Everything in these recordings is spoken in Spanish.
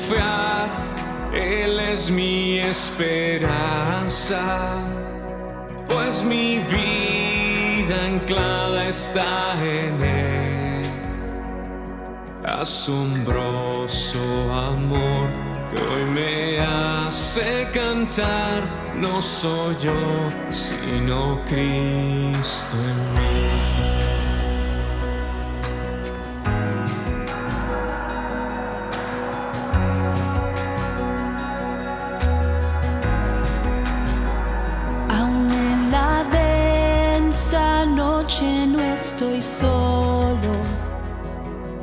confiar, Él es mi esperanza, pues mi vida anclada está en Él. Asombroso amor que hoy me hace cantar, no soy yo, sino Cristo en mí. Aún en la densa noche no estoy solo,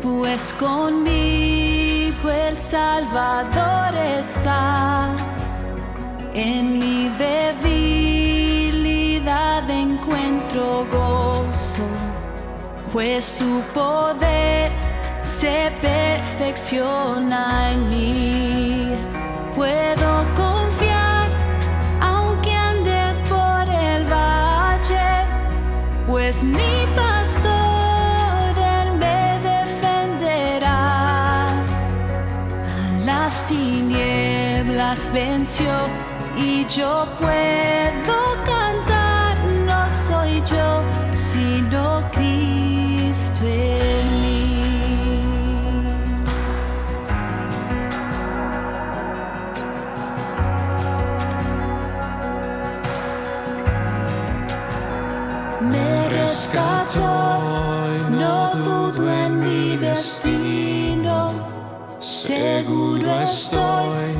pues conmigo el Salvador está. En mi debilidad encuentro gozo, pues su poder se perfecciona en mí. Puedo confiar aunque ande por el valle, pues mi pastor las tinieblas venció y yo puedo cantar. No soy yo, sino Cristo en mí. Me rescató, no dudo en mi destino. Seguro estoy,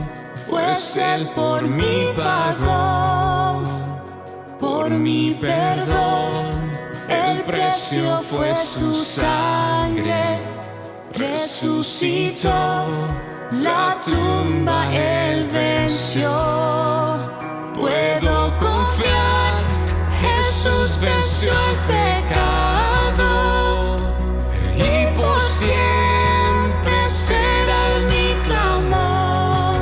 pues Él por mí pagó, por mi perdón, el precio fue su sangre. Resucitó, la tumba Él venció. Puedo confiar, Jesús venció el pecado y por siempre será mi clamor.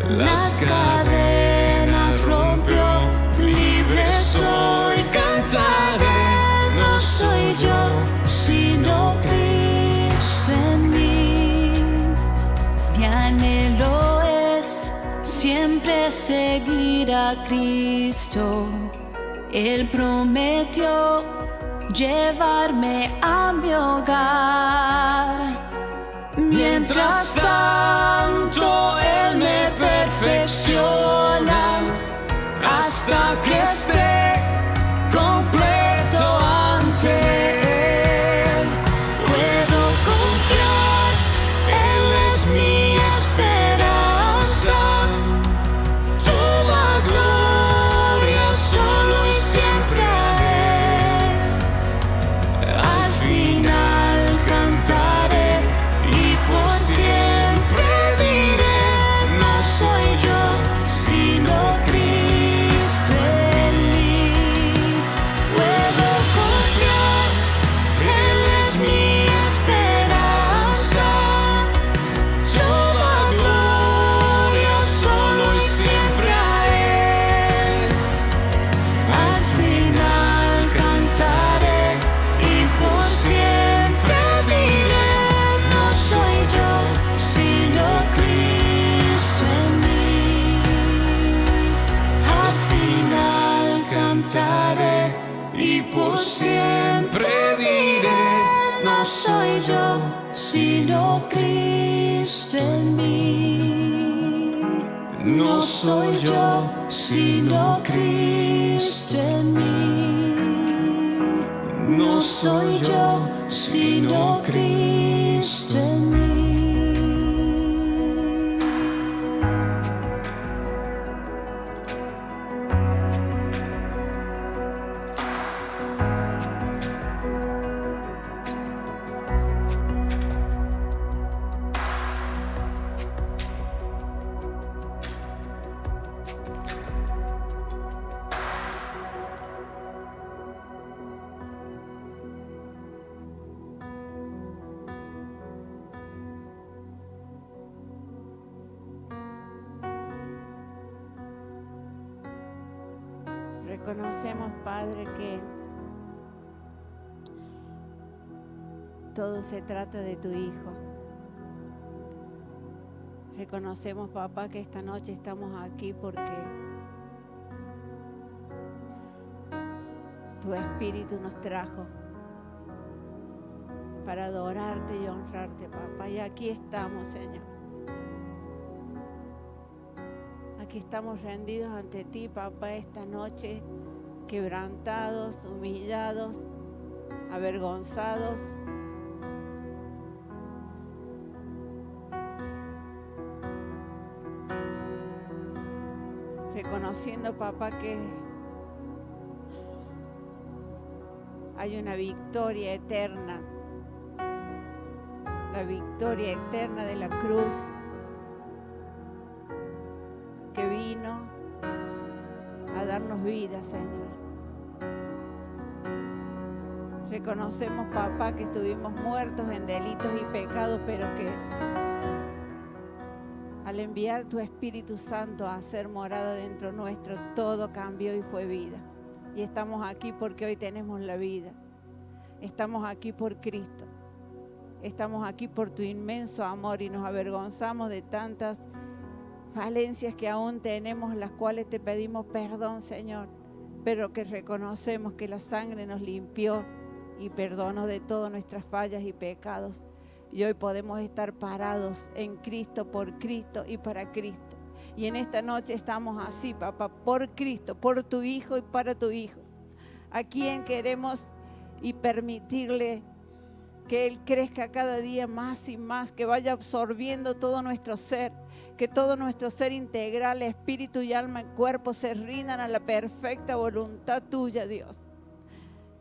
Las cadenas rompió, libre soy, cantaré. No soy yo, sino Cristo en mí. Mi anhelo es siempre seguir a Cristo. Él prometió llevarme a mi hogar. Mientras tanto, Él me perfecciona hasta que esté completo ante Él. Puedo confiar, Él es mi esperanza. Toda gloria solo y siempre a Él. Al final cantaré y por siempre diré, no soy yo, sino Cristo en mí. Puedo confiar, Él es mi esperanza. Toda gloria solo y siempre a Él. Al final cantaré y por siempre diré, no soy yo, sino Cristo en mí. Al final cantaré y por siempre diré, no soy yo, sino Cristo en mí. No soy yo, sino Cristo en mí. No soy yo, sino Cristo en mí. Reconocemos, Padre, que todo se trata de tu Hijo. Reconocemos, papá, que esta noche estamos aquí porque tu Espíritu nos trajo para adorarte y honrarte, papá. Y aquí estamos, Señor. Aquí estamos rendidos ante ti, papá, esta noche, quebrantados, humillados, avergonzados. Reconociendo, papá, que hay una victoria eterna, la victoria eterna de la cruz que vino a darnos vida, Señor. Reconocemos, papá, que estuvimos muertos en delitos y pecados, pero que al enviar tu Espíritu Santo a hacer morada dentro nuestro, todo cambió y fue vida. Y estamos aquí porque hoy tenemos la vida. Estamos aquí por Cristo. Estamos aquí por tu inmenso amor y nos avergonzamos de tantas falencias que aún tenemos, las cuales te pedimos perdón, Señor, pero que reconocemos que la sangre nos limpió y perdonó de todas nuestras fallas y pecados. Y hoy podemos estar parados en Cristo, por Cristo y para Cristo. Y en esta noche estamos así, papá, por Cristo, por tu Hijo y para tu Hijo. A quien queremos y permitirle que Él crezca cada día más y más, que vaya absorbiendo todo nuestro ser, que todo nuestro ser integral, espíritu y alma y cuerpo se rindan a la perfecta voluntad tuya, Dios.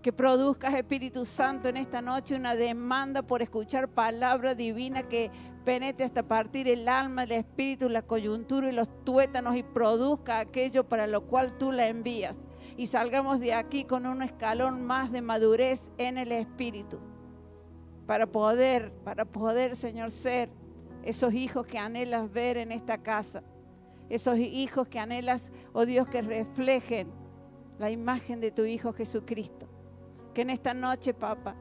Que produzcas, Espíritu Santo, en esta noche una demanda por escuchar palabra divina que penetre hasta partir el alma, el espíritu, la coyuntura y los tuétanos y produzca aquello para lo cual tú la envías. Y salgamos de aquí con un escalón más de madurez en el espíritu. Para poder, Señor, ser esos hijos que anhelas ver en esta casa. Esos hijos que anhelas, oh Dios, que reflejen la imagen de tu Hijo Jesucristo. Que en esta noche, papá,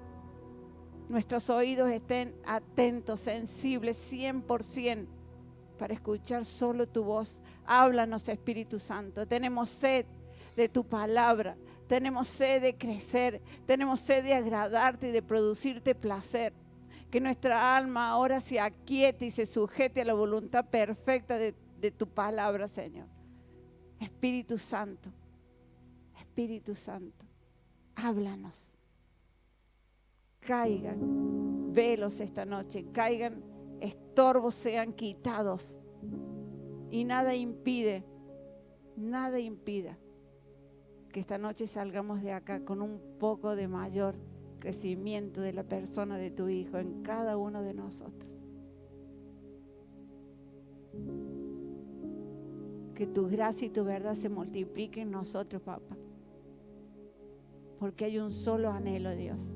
nuestros oídos estén atentos, sensibles, 100%, para escuchar solo tu voz. Háblanos, Espíritu Santo. Tenemos sed de tu palabra. Tenemos sed de crecer. Tenemos sed de agradarte y de producirte placer. Que nuestra alma ahora se aquiete y se sujete a la voluntad perfecta de tu palabra, Señor. Espíritu Santo, Espíritu Santo. Háblanos. Caigan velos esta noche, caigan estorbos, sean quitados. Y nada impida que esta noche salgamos de acá con un poco de mayor crecimiento de la persona de tu Hijo en cada uno de nosotros. Que tu gracia y tu verdad se multipliquen en nosotros, papá. Porque hay un solo anhelo, Dios,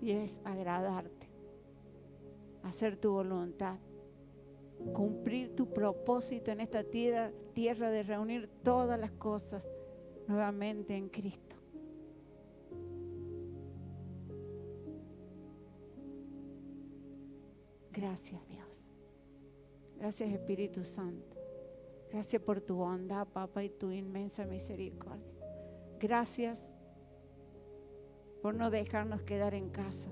y es agradarte, hacer tu voluntad, cumplir tu propósito en esta tierra de reunir todas las cosas nuevamente en Cristo. Gracias, Dios. Gracias, Espíritu Santo. Gracias por tu bondad, papá, y tu inmensa misericordia. Gracias por no dejarnos quedar en casa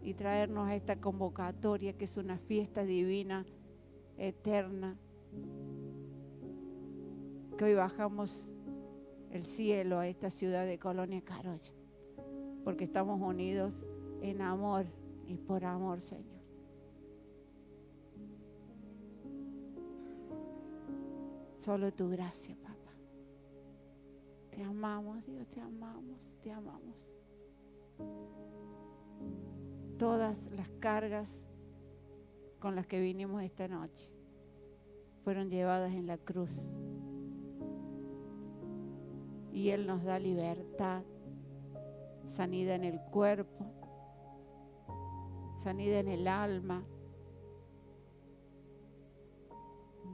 y traernos a esta convocatoria que es una fiesta divina, eterna, que hoy bajamos el cielo a esta ciudad de Colonia Carolla, porque estamos unidos en amor y por amor, Señor. Solo tu gracia, papá. Te amamos, Dios, te amamos, te amamos. Todas las cargas con las que vinimos esta noche fueron llevadas en la cruz. Y Él nos da libertad, sanidad en el cuerpo, sanidad en el alma.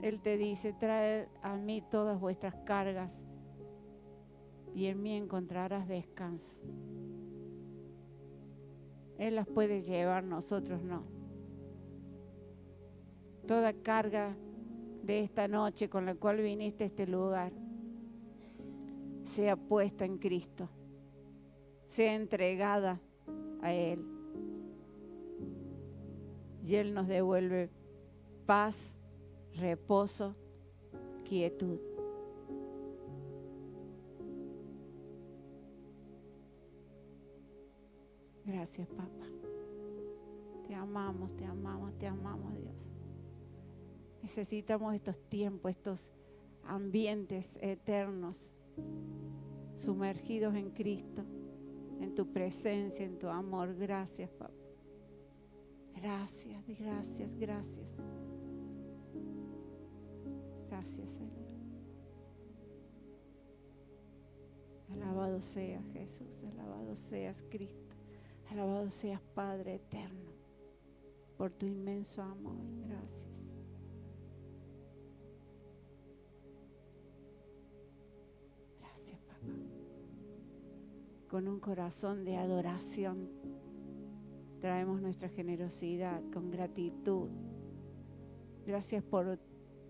Él te dice, traed a mí todas vuestras cargas y en mí encontrarás descanso. Él las puede llevar, nosotros no. toda carga de esta noche con la cual viniste a este lugar sea puesta en Cristo, sea entregada a Él. Y Él nos devuelve paz, reposo, quietud. Gracias, papá. Te amamos, te amamos, te amamos, Dios. Necesitamos estos tiempos, estos ambientes eternos, sumergidos en Cristo, en tu presencia, en tu amor. Gracias, papá. Gracias, gracias, gracias. Gracias, Señor. Alabado seas, Jesús. Alabado seas, Cristo. Alabado seas, Padre eterno, por tu inmenso amor. Gracias. Gracias, papá. Con un corazón de adoración traemos nuestra generosidad con gratitud. Gracias por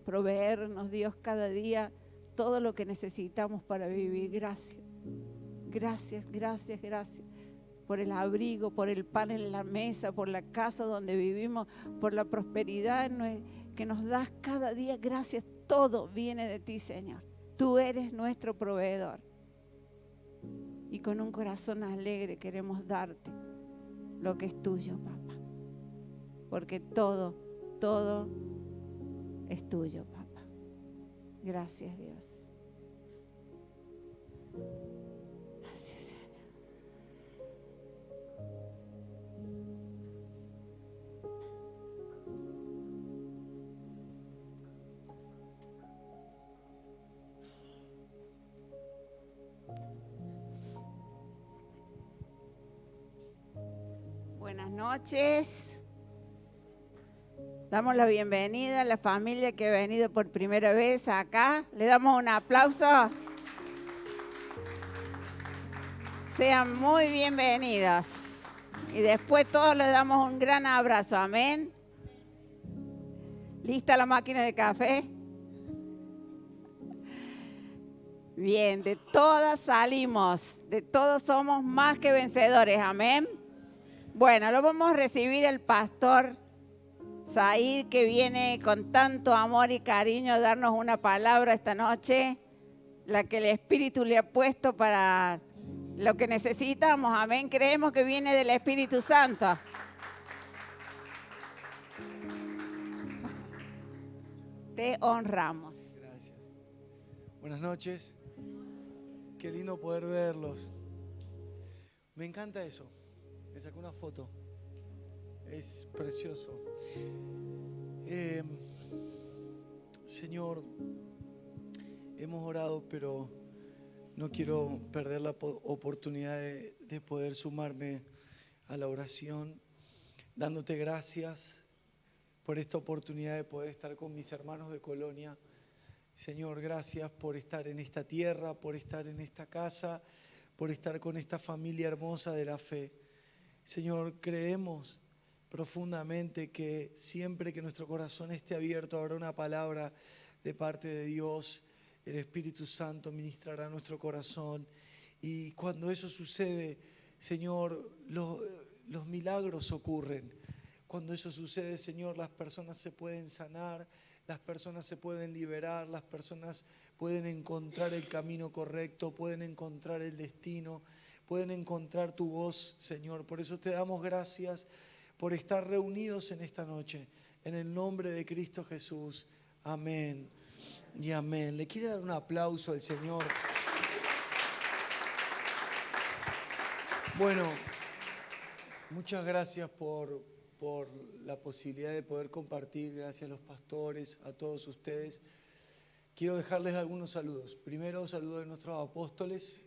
proveernos, Dios, cada día todo lo que necesitamos para vivir. Gracias. Gracias, gracias, gracias. Por el abrigo, por el pan en la mesa, por la casa donde vivimos, por la prosperidad que nos das cada día. Gracias, todo viene de ti, Señor. Tú eres nuestro proveedor. Y con un corazón alegre queremos darte lo que es tuyo, papá. Porque todo es tuyo, papá. Gracias, Dios. Buenas noches. Damos la bienvenida a la familia que ha venido por primera vez acá. Le damos un aplauso. Sean muy bienvenidos. Y después todos les damos un gran abrazo. Amén. ¿Lista la máquina de café? Bien, de todas salimos, de todos somos más que vencedores. Amén. Bueno, lo vamos a recibir el pastor Zair, que viene con tanto amor y cariño a darnos una palabra esta noche, la que el Espíritu le ha puesto para lo que necesitamos. Amén. Creemos que viene del Espíritu Santo. Te honramos. Gracias. Buenas noches. Qué lindo poder verlos. Me encanta eso. Me sacó una foto. Es precioso. Señor, hemos orado, pero no quiero perder la oportunidad de poder sumarme a la oración, dándote gracias por esta oportunidad de poder estar con mis hermanos de Colonia. Señor, gracias por estar en esta tierra, por estar en esta casa, por estar con esta familia hermosa de la fe. Señor, creemos profundamente que siempre que nuestro corazón esté abierto habrá una palabra de parte de Dios. El Espíritu Santo ministrará nuestro corazón. Y cuando eso sucede, Señor, los milagros ocurren. Cuando eso sucede, Señor, las personas se pueden sanar, las personas se pueden liberar, las personas pueden encontrar el camino correcto, pueden encontrar el destino, pueden encontrar tu voz, Señor. Por eso te damos gracias por estar reunidos en esta noche. En el nombre de Cristo Jesús. Amén y amén. ¿Le quiere dar un aplauso al Señor? Bueno, muchas gracias por la posibilidad de poder compartir. Gracias a los pastores, a todos ustedes. Quiero dejarles algunos saludos. Primero, saludos de nuestros apóstoles,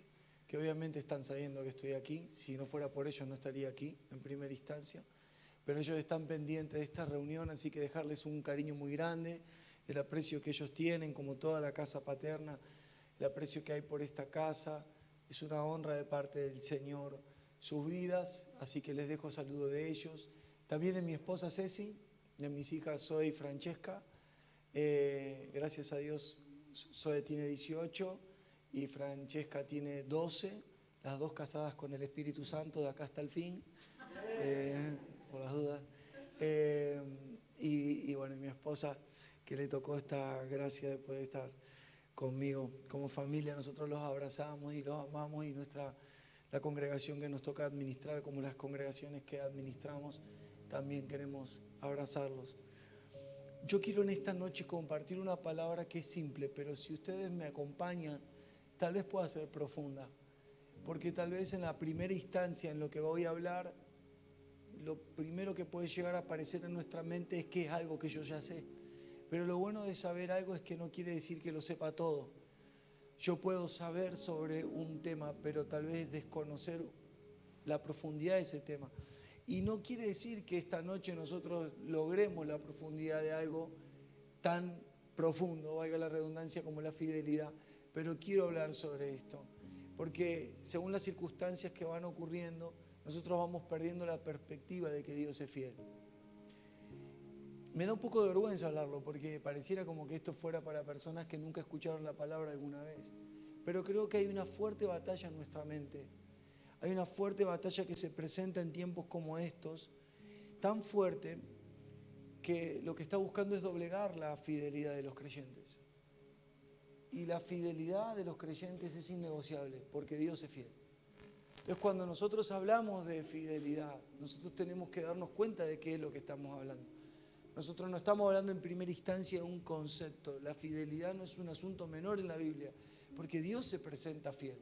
que obviamente están sabiendo que estoy aquí. Si no fuera por ellos no estaría aquí en primera instancia. Pero ellos están pendientes de esta reunión, así que dejarles un cariño muy grande, el aprecio que ellos tienen, como toda la casa paterna, el aprecio que hay por esta casa. Es una honra de parte del Señor sus vidas, así que les dejo saludo de ellos. También de mi esposa Ceci, de mis hijas Zoe y Francesca. Gracias a Dios, Zoe tiene 18 y Francesca tiene 12, las dos casadas con el Espíritu Santo de acá hasta el fin, por las dudas. Y bueno, mi esposa, que le tocó esta gracia de poder estar conmigo. Como familia nosotros los abrazamos y los amamos, y la congregación que nos toca administrar, como las congregaciones que administramos, también queremos abrazarlos. Yo quiero en esta noche compartir una palabra que es simple, pero si ustedes me acompañan, tal vez pueda ser profunda, porque tal vez en la primera instancia en lo que voy a hablar, lo primero que puede llegar a aparecer en nuestra mente es que es algo que yo ya sé. Pero lo bueno de saber algo es que no quiere decir que lo sepa todo. Yo puedo saber sobre un tema, pero tal vez desconocer la profundidad de ese tema. Y no quiere decir que esta noche nosotros logremos la profundidad de algo tan profundo, valga la redundancia, como la fidelidad. Pero quiero hablar sobre esto, porque según las circunstancias que van ocurriendo, nosotros vamos perdiendo la perspectiva de que Dios es fiel. Me da un poco de vergüenza hablarlo, porque pareciera como que esto fuera para personas que nunca escucharon la palabra alguna vez. Pero creo que hay una fuerte batalla en nuestra mente. Hay una fuerte batalla que se presenta en tiempos como estos, tan fuerte que lo que está buscando es doblegar la fidelidad de los creyentes. Y la fidelidad de los creyentes es innegociable, porque Dios es fiel. Entonces, cuando nosotros hablamos de fidelidad, nosotros tenemos que darnos cuenta de qué es lo que estamos hablando. Nosotros no estamos hablando en primera instancia de un concepto. La fidelidad no es un asunto menor en la Biblia, porque Dios se presenta fiel.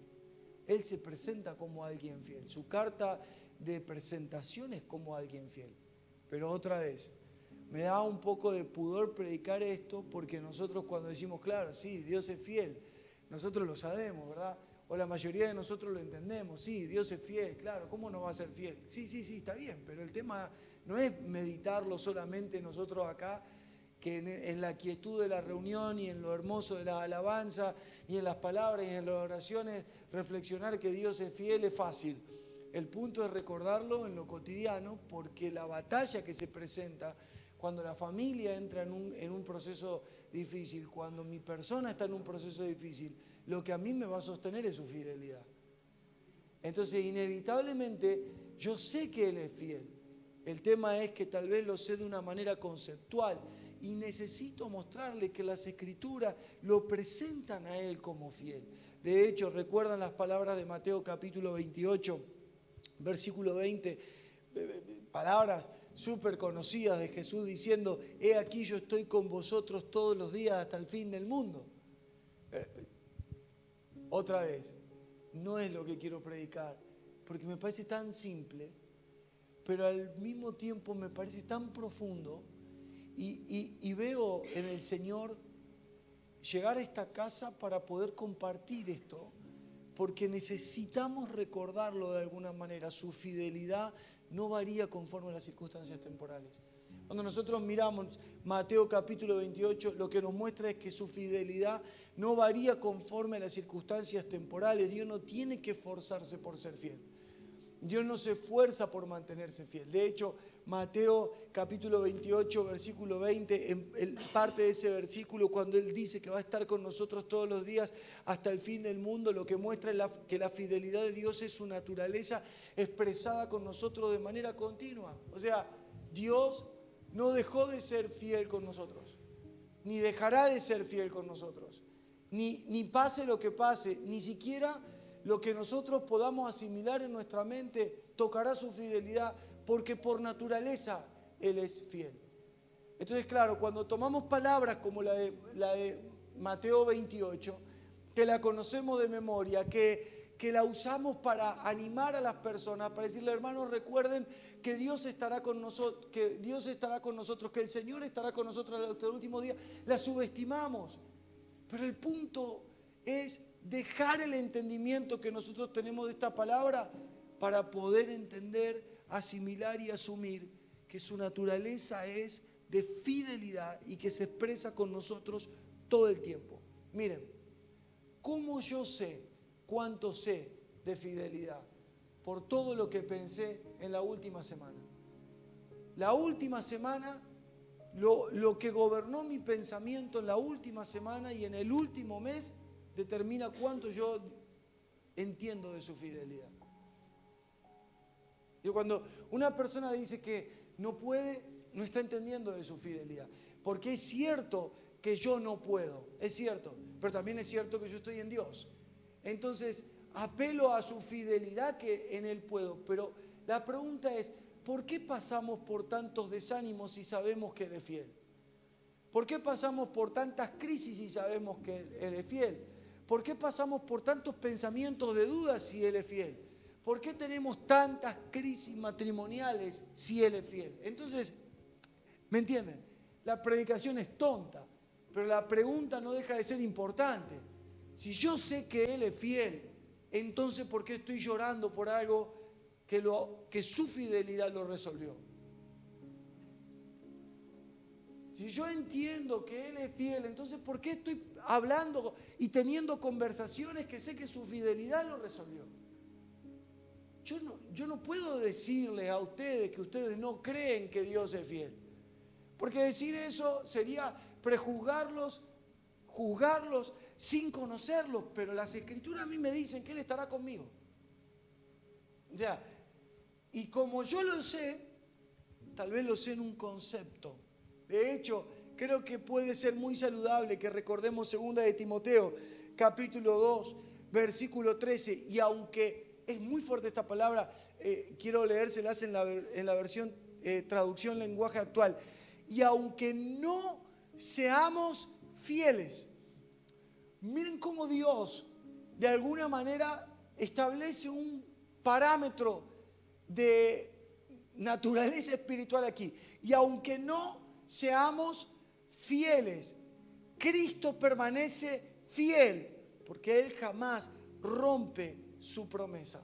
Él se presenta como alguien fiel. Su carta de presentación es como alguien fiel. Pero otra vez, me da un poco de pudor predicar esto, porque nosotros cuando decimos, claro, sí, Dios es fiel, nosotros lo sabemos, ¿verdad? O la mayoría de nosotros lo entendemos, sí, Dios es fiel, claro, ¿cómo no va a ser fiel? Sí, está bien, pero el tema no es meditarlo solamente nosotros acá, que en la quietud de la reunión y en lo hermoso de la alabanza y en las palabras y en las oraciones, reflexionar que Dios es fiel es fácil. El punto es recordarlo en lo cotidiano, porque la batalla que se presenta cuando la familia entra en un proceso difícil, cuando mi persona está en un proceso difícil, lo que a mí me va a sostener es su fidelidad. Entonces, inevitablemente, yo sé que Él es fiel. El tema es que tal vez lo sé de una manera conceptual y necesito mostrarle que las Escrituras lo presentan a Él como fiel. De hecho, recuerdan las palabras de Mateo capítulo 28, versículo 20, palabras súper conocidas de Jesús diciendo, he aquí yo estoy con vosotros todos los días hasta el fin del mundo. Otra vez, no es lo que quiero predicar, porque me parece tan simple, pero al mismo tiempo me parece tan profundo, y veo en el Señor llegar a esta casa para poder compartir esto, porque necesitamos recordarlo de alguna manera. Su fidelidad no varía conforme a las circunstancias temporales. Cuando nosotros miramos Mateo capítulo 28, lo que nos muestra es que su fidelidad no varía conforme a las circunstancias temporales. Dios no tiene que esforzarse por ser fiel. Dios no se esfuerza por mantenerse fiel. De hecho, Mateo capítulo 28, versículo 20, en parte de ese versículo, cuando Él dice que va a estar con nosotros todos los días hasta el fin del mundo, lo que muestra es que la fidelidad de Dios es su naturaleza expresada con nosotros de manera continua. O sea, Dios no dejó de ser fiel con nosotros, ni dejará de ser fiel con nosotros, ni pase lo que pase, ni siquiera lo que nosotros podamos asimilar en nuestra mente tocará su fidelidad, porque por naturaleza Él es fiel. Entonces, claro, cuando tomamos palabras como la de Mateo 28, que la conocemos de memoria, que la usamos para animar a las personas, para decirle, hermanos, recuerden que Dios estará con nosotros, que el Señor estará con nosotros hasta el último día, la subestimamos. Pero el punto es dejar el entendimiento que nosotros tenemos de esta palabra para poder entender, asimilar y asumir que su naturaleza es de fidelidad y que se expresa con nosotros todo el tiempo. Miren, ¿cómo yo sé cuánto sé de fidelidad? Por todo lo que pensé en la última semana. La última semana Lo que gobernó mi pensamiento en la última semana y en el último mes determina cuánto yo entiendo de su fidelidad. Yo cuando una persona dice que no puede, no está entendiendo de su fidelidad. Porque es cierto que yo no puedo, es cierto, pero también es cierto que yo estoy en Dios. Entonces, apelo a su fidelidad que en Él puedo. Pero la pregunta es, ¿por qué pasamos por tantos desánimos si sabemos que Él es fiel? ¿Por qué pasamos por tantas crisis si sabemos que Él es fiel? ¿Por qué pasamos por tantos pensamientos de dudas si Él es fiel? ¿Por qué tenemos tantas crisis matrimoniales si Él es fiel? Entonces, ¿me entienden? La predicación es tonta, pero la pregunta no deja de ser importante. Si yo sé que Él es fiel, entonces ¿por qué estoy llorando por algo que su fidelidad lo resolvió? Si yo entiendo que Él es fiel, entonces ¿por qué estoy hablando y teniendo conversaciones que sé que su fidelidad lo resolvió? Yo no puedo decirles a ustedes que ustedes no creen que Dios es fiel. Porque decir eso sería prejuzgarlos, juzgarlos sin conocerlos. Pero las Escrituras a mí me dicen que Él estará conmigo. Ya. Y como yo lo sé, tal vez lo sé en un concepto. De hecho, creo que puede ser muy saludable que recordemos 2 de Timoteo, capítulo 2, versículo 13. Y aunque es muy fuerte esta palabra, quiero leérselas en la versión traducción lenguaje actual. Y aunque no seamos fieles, miren cómo Dios de alguna manera establece un parámetro de naturaleza espiritual aquí. Y aunque no seamos fieles, Cristo permanece fiel, porque Él jamás rompe su promesa.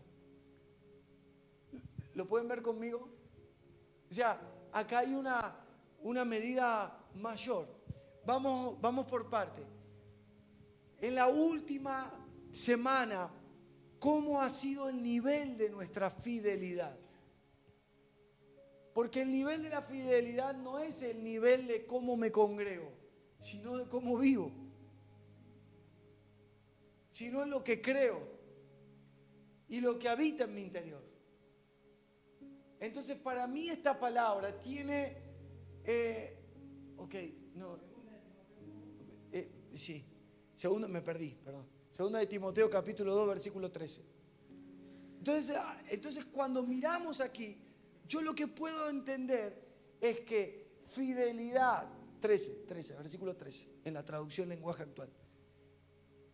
¿Lo pueden ver conmigo? O sea, acá hay una medida mayor. Vamos por parte. En la última semana, ¿cómo ha sido el nivel de nuestra fidelidad? Porque el nivel de la fidelidad no es el nivel de cómo me congrego, sino de cómo vivo. Sino en lo que creo y lo que habita en mi interior. Entonces, para mí esta palabra tiene... sí. Me perdí, perdón. 2 de Timoteo, capítulo 2, versículo 13. Entonces, cuando miramos aquí, yo lo que puedo entender es que fidelidad, 13, versículo 13, en la traducción lenguaje actual.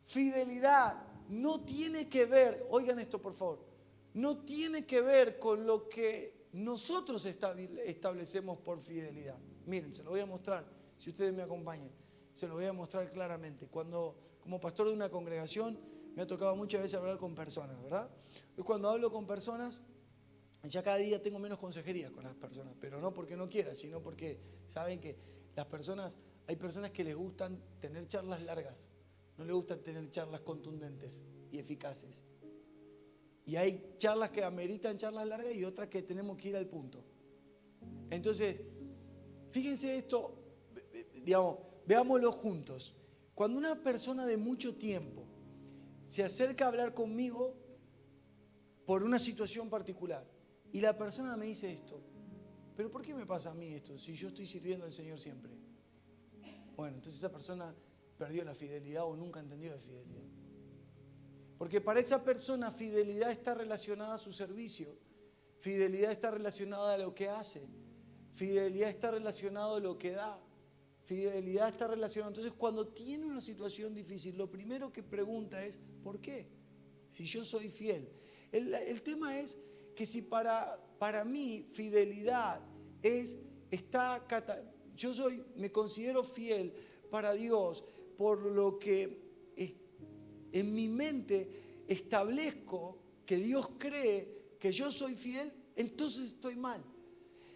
Fidelidad no tiene que ver, oigan esto por favor, no tiene que ver con lo que nosotros establecemos por fidelidad. Miren, se lo voy a mostrar, si ustedes me acompañan, se lo voy a mostrar claramente. Como pastor de una congregación, me ha tocado muchas veces hablar con personas, ¿verdad? Y cuando hablo con personas, ya cada día tengo menos consejería con las personas, pero no porque no quiera, sino porque saben que hay personas que les gustan tener charlas largas, no les gustan tener charlas contundentes y eficaces. Y hay charlas que ameritan charlas largas y otras que tenemos que ir al punto. Entonces, fíjense esto, digamos, veámoslo juntos. Cuando una persona de mucho tiempo se acerca a hablar conmigo por una situación particular y la persona me dice esto, ¿pero por qué me pasa a mí esto si yo estoy sirviendo al Señor siempre? Bueno, entonces esa persona perdió la fidelidad o nunca entendió la fidelidad. Porque para esa persona fidelidad está relacionada a su servicio, fidelidad está relacionada a lo que hace, fidelidad está relacionada a lo que da, fidelidad está relacionada. Entonces, cuando tiene una situación difícil, lo primero que pregunta es, ¿por qué? Si yo soy fiel. El tema es que si para mí fidelidad me considero fiel para Dios por lo que en mi mente establezco que Dios cree que yo soy fiel, entonces estoy mal.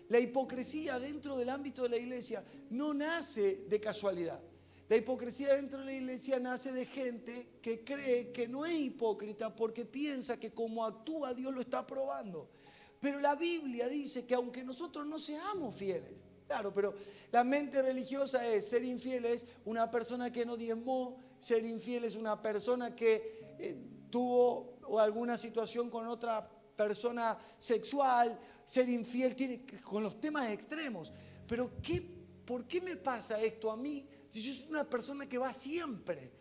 La hipocresía dentro del ámbito de la iglesia no nace de casualidad. La hipocresía dentro de la iglesia nace de gente que cree que no es hipócrita porque piensa que como actúa Dios lo está probando. Pero la Biblia dice que aunque nosotros no seamos fieles, Claro, pero la mente religiosa es ser infiel, es una persona que no diezmó, ser infiel es una persona que tuvo alguna situación con otra persona sexual, ser infiel tiene con los temas extremos. Pero ¿por qué me pasa esto a mí si yo soy una persona que va siempre,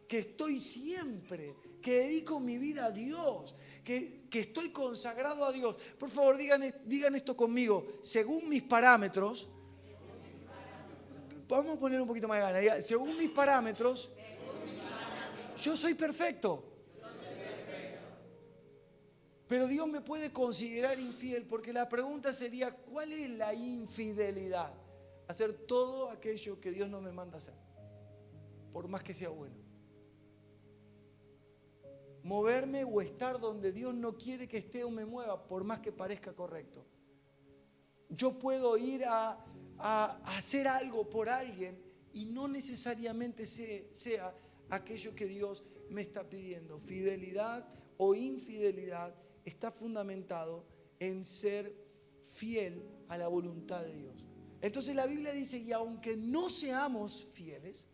que estoy siempre, que dedico mi vida a Dios, que estoy consagrado a Dios? Por favor, digan esto conmigo. Según mis parámetros, vamos a poner un poquito más de ganas. Según mis parámetros, yo soy perfecto. Pero Dios me puede considerar infiel porque la pregunta sería, ¿cuál es la infidelidad? Hacer todo aquello que Dios no me manda hacer, por más que sea bueno. Moverme o estar donde Dios no quiere que esté o me mueva, por más que parezca correcto. Yo puedo ir a hacer algo por alguien y no necesariamente sea aquello que Dios me está pidiendo. Fidelidad o infidelidad está fundamentado en ser fiel a la voluntad de Dios. Entonces la Biblia dice, y aunque no seamos fieles,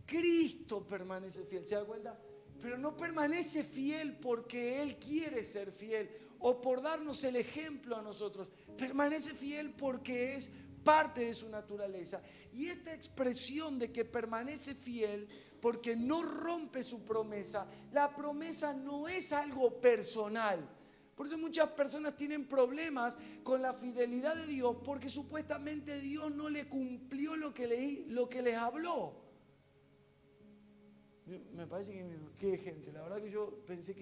Cristo permanece fiel. ¿Se da cuenta? Pero no permanece fiel porque Él quiere ser fiel o por darnos el ejemplo a nosotros. Permanece fiel porque es parte de su naturaleza. Y esta expresión de que permanece fiel porque no rompe su promesa, la promesa no es algo personal. Por eso muchas personas tienen problemas con la fidelidad de Dios porque supuestamente Dios no le cumplió lo que les habló. Me parece que qué gente, la verdad que yo pensé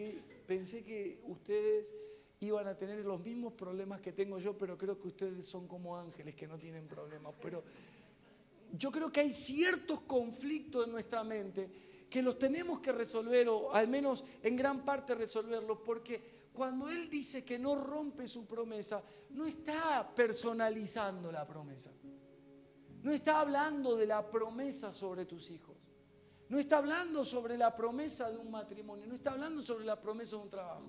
que ustedes iban a tener los mismos problemas que tengo yo, pero creo que ustedes son como ángeles que no tienen problemas. Pero yo creo que hay ciertos conflictos en nuestra mente que los tenemos que resolver, o al menos en gran parte resolverlos, porque cuando Él dice que no rompe su promesa, no está personalizando la promesa. No está hablando de la promesa sobre tus hijos. No está hablando sobre la promesa de un matrimonio. No está hablando sobre la promesa de un trabajo.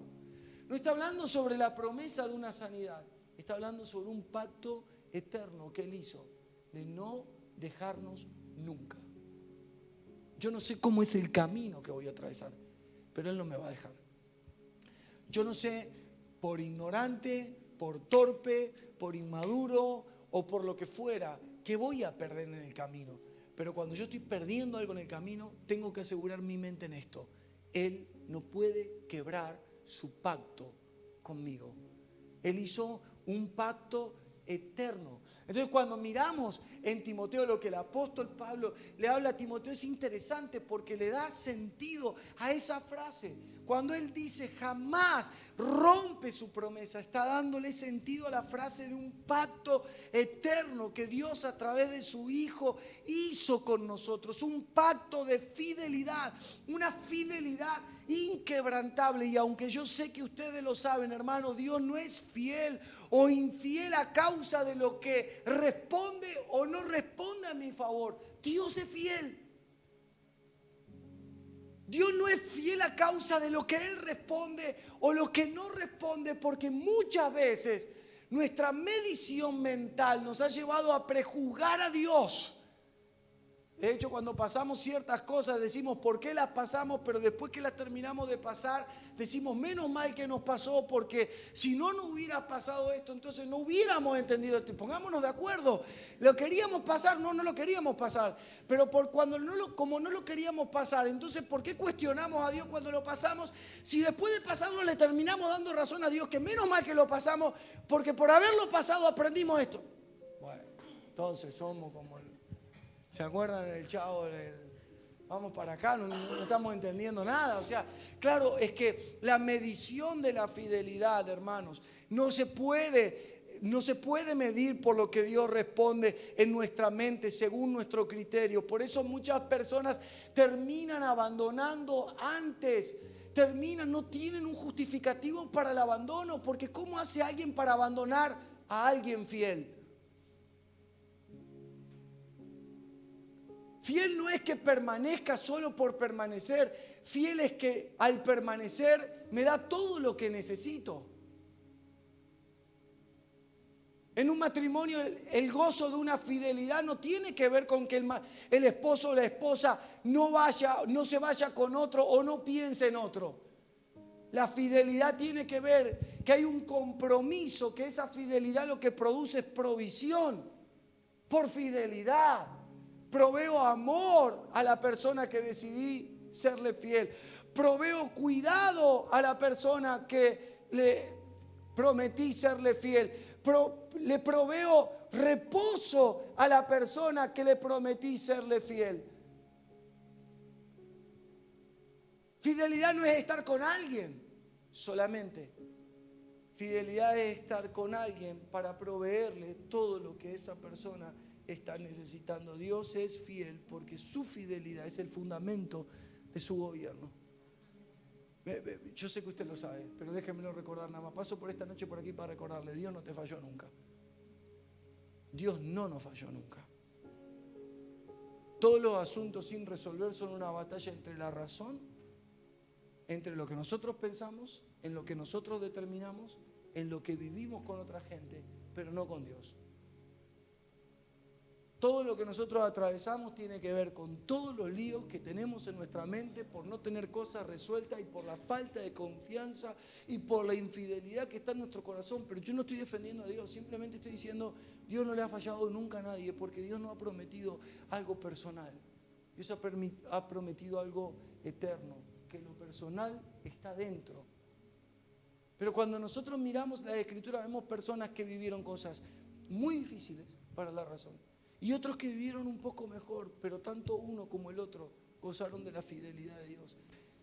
No está hablando sobre la promesa de una sanidad. Está hablando sobre un pacto eterno que Él hizo de no dejarnos nunca. Yo no sé cómo es el camino que voy a atravesar, pero Él no me va a dejar. Yo no sé, por ignorante, por torpe, por inmaduro o por lo que fuera, que voy a perder en el camino. Pero cuando yo estoy perdiendo algo en el camino, tengo que asegurar mi mente en esto. Él no puede quebrar su pacto conmigo. Él hizo un pacto eterno. Entonces cuando miramos en Timoteo lo que el apóstol Pablo le habla a Timoteo, es interesante porque le da sentido a esa frase. Cuando él dice jamás rompe su promesa, está dándole sentido a la frase de un pacto eterno que Dios a través de su Hijo hizo con nosotros. Un pacto de fidelidad, una fidelidad inquebrantable. Y aunque yo sé que ustedes lo saben, hermano, Dios no es fiel o infiel a causa de lo que responde o no responde a mi favor. Dios es fiel. Dios no es fiel a causa de lo que Él responde o lo que no responde, porque muchas veces nuestra medición mental nos ha llevado a prejuzgar a Dios. De hecho, cuando pasamos ciertas cosas decimos por qué las pasamos, pero después que las terminamos de pasar decimos menos mal que nos pasó, porque si no hubiera pasado esto, entonces no hubiéramos entendido esto. Pongámonos de acuerdo, ¿lo queríamos pasar? No lo queríamos pasar, pero como no lo queríamos pasar, entonces ¿por qué cuestionamos a Dios cuando lo pasamos? Si después de pasarlo le terminamos dando razón a Dios que menos mal que lo pasamos, porque por haberlo pasado aprendimos esto. Bueno, entonces somos como ¿se acuerdan del Chavo? Vamos para acá, no estamos entendiendo nada. O sea, claro, es que la medición de la fidelidad, hermanos, no se puede medir por lo que Dios responde en nuestra mente según nuestro criterio. Por eso muchas personas terminan abandonando antes. No tienen un justificativo para el abandono, porque ¿cómo hace alguien para abandonar a alguien fiel? Fiel no es que permanezca solo por permanecer. Fiel es que al permanecer me da todo lo que necesito. En un matrimonio el gozo de una fidelidad no tiene que ver con que el esposo o la esposa no se vaya con otro o no piense en otro. La fidelidad tiene que ver que hay un compromiso, que esa fidelidad lo que produce es provisión. Por fidelidad proveo amor a la persona que decidí serle fiel. Proveo cuidado a la persona que le prometí serle fiel. Le proveo reposo a la persona que le prometí serle fiel. Fidelidad no es estar con alguien solamente. Fidelidad es estar con alguien para proveerle todo lo que esa persona está necesitando. Dios es fiel porque su fidelidad es el fundamento de su gobierno. Yo sé que usted lo sabe, pero déjenmelo recordar nada más. Paso por esta noche por aquí para recordarle, Dios no te falló nunca. Dios no nos falló nunca. Todos los asuntos sin resolver son una batalla entre la razón, entre lo que nosotros pensamos, en lo que nosotros determinamos, en lo que vivimos con otra gente, pero no con Dios. Todo lo que nosotros atravesamos tiene que ver con todos los líos que tenemos en nuestra mente por no tener cosas resueltas y por la falta de confianza y por la infidelidad que está en nuestro corazón. Pero yo no estoy defendiendo a Dios, simplemente estoy diciendo, Dios no le ha fallado nunca a nadie porque Dios no ha prometido algo personal. Dios ha prometido algo eterno, que lo personal está dentro. Pero cuando nosotros miramos la Escritura vemos personas que vivieron cosas muy difíciles para la razón. Y otros que vivieron un poco mejor, pero tanto uno como el otro gozaron de la fidelidad de Dios.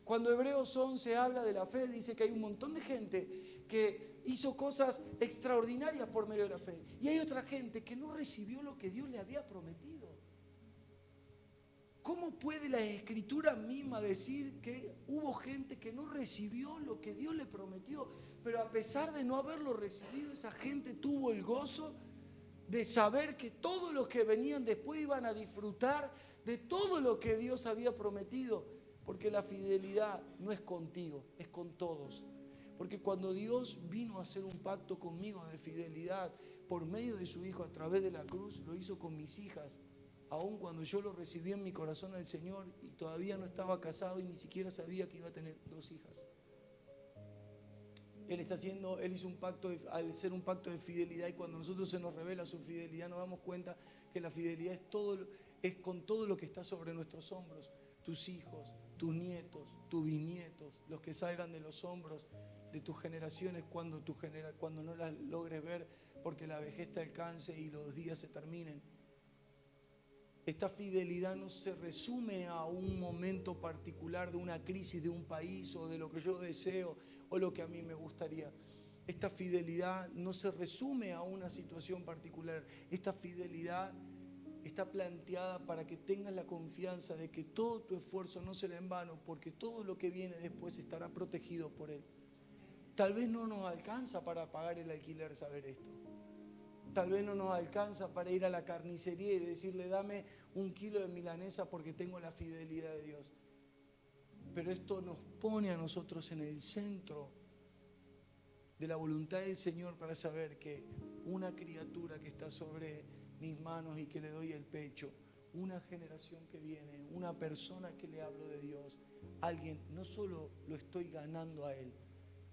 Cuando Hebreos 11 habla de la fe, dice que hay un montón de gente que hizo cosas extraordinarias por medio de la fe. Y hay otra gente que no recibió lo que Dios le había prometido. ¿Cómo puede la Escritura misma decir que hubo gente que no recibió lo que Dios le prometió? Pero a pesar de no haberlo recibido, esa gente tuvo el gozo de saber que todos los que venían después iban a disfrutar de todo lo que Dios había prometido, porque la fidelidad no es contigo, es con todos. Porque cuando Dios vino a hacer un pacto conmigo de fidelidad por medio de su Hijo a través de la cruz, lo hizo con mis hijas, aun cuando yo lo recibí en mi corazón al Señor y todavía no estaba casado y ni siquiera sabía que iba a tener 2 hijas. Él hizo un pacto al ser un pacto de fidelidad, y cuando a nosotros se nos revela su fidelidad nos damos cuenta que la fidelidad es con todo lo que está sobre nuestros hombros. Tus hijos, tus nietos, tus bisnietos, los que salgan de los hombros de tus generaciones cuando no las logres ver porque la vejez te alcance y los días se terminen. Esta fidelidad no se resume a un momento particular de una crisis de un país o de lo que yo deseo o lo que a mí me gustaría. Esta fidelidad no se resume a una situación particular. Esta fidelidad está planteada para que tengas la confianza de que todo tu esfuerzo no será en vano, porque todo lo que viene después estará protegido por Él. Tal vez no nos alcanza para pagar el alquiler saber esto. Tal vez no nos alcanza para ir a la carnicería y decirle, dame 1 kilo de milanesa porque tengo la fidelidad de Dios. Pero esto nos pone a nosotros en el centro de la voluntad del Señor para saber que una criatura que está sobre mis manos y que le doy el pecho, una generación que viene, una persona que le hablo de Dios, alguien, no solo lo estoy ganando a Él,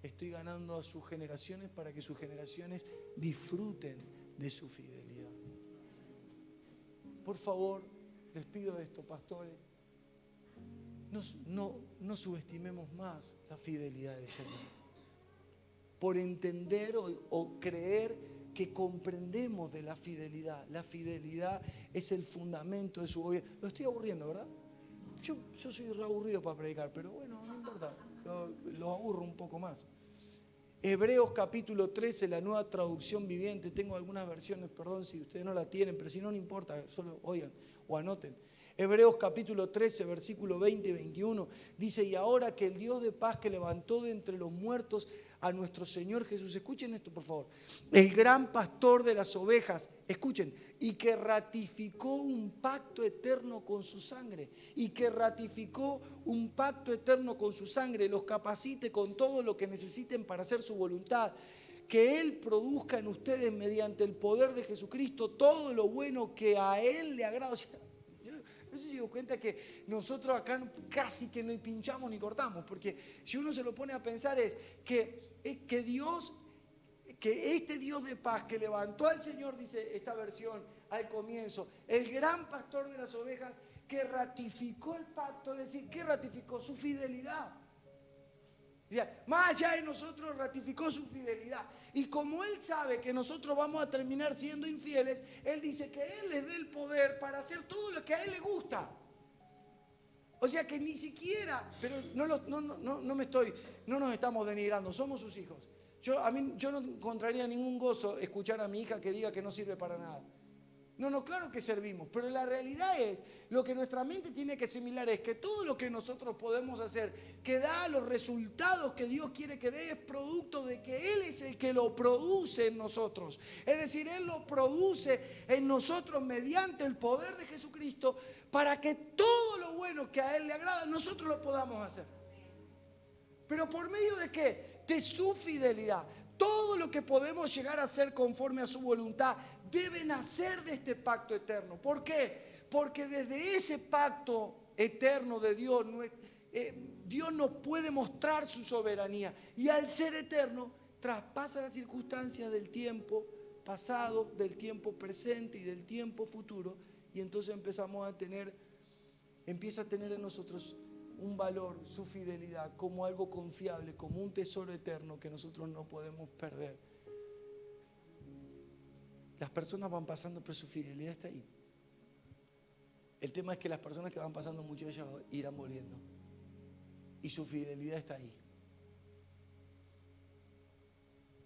estoy ganando a sus generaciones para que sus generaciones disfruten de su fidelidad. Por favor, les pido esto, pastores, no subestimemos más la fidelidad del Señor. Por entender o creer que comprendemos de la fidelidad. La fidelidad es el fundamento de su gobierno. Lo estoy aburriendo, ¿verdad? Yo soy re aburrido para predicar, pero bueno, no importa, lo aburro un poco más. Hebreos capítulo 13, la Nueva Traducción Viviente. Tengo algunas versiones, perdón si ustedes no la tienen, pero si no, no importa, solo oigan o anoten. Hebreos capítulo 13, versículo 20 y 21, dice, y ahora que el Dios de paz que levantó de entre los muertos a nuestro Señor Jesús, escuchen esto por favor, el gran pastor de las ovejas, escuchen, y que ratificó un pacto eterno con su sangre, los capacite con todo lo que necesiten para hacer su voluntad, que Él produzca en ustedes mediante el poder de Jesucristo todo lo bueno que a Él le agrada. O sea, yo no sé si se cuenta que nosotros acá casi que no pinchamos ni cortamos, porque si uno se lo pone a pensar es que Dios, que este Dios de paz que levantó al Señor, dice esta versión al comienzo, el gran pastor de las ovejas, que ratificó el pacto, es decir, que ratificó su fidelidad. O sea, más allá de nosotros ratificó su fidelidad. Y como Él sabe que nosotros vamos a terminar siendo infieles, Él dice que Él les dé el poder para hacer todo lo que a Él le gusta. O sea que ni siquiera, pero no nos estamos denigrando, somos sus hijos. Yo no encontraría ningún gozo escuchar a mi hija que diga que no sirve para nada. No, claro que servimos, pero la realidad es, lo que nuestra mente tiene que asimilar es que todo lo que nosotros podemos hacer, que da los resultados que Dios quiere que dé, es producto de que Él es el que lo produce en nosotros. Es decir, Él lo produce en nosotros mediante el poder de Jesucristo para que todo lo bueno que a Él le agrada, nosotros lo podamos hacer. ¿Pero por medio de qué? De su fidelidad. Todo lo que podemos llegar a hacer conforme a su voluntad debe nacer de este pacto eterno. ¿Por qué? Porque desde ese pacto eterno de Dios, Dios nos puede mostrar su soberanía. Y al ser eterno, traspasa las circunstancias del tiempo pasado, del tiempo presente y del tiempo futuro. Y entonces empieza a tener en nosotros un valor, su fidelidad, como algo confiable, como un tesoro eterno que nosotros no podemos perder. Las personas van pasando, pero su fidelidad está ahí. El tema es que las personas que van pasando, muchas de ellas irán volviendo. Y su fidelidad está ahí.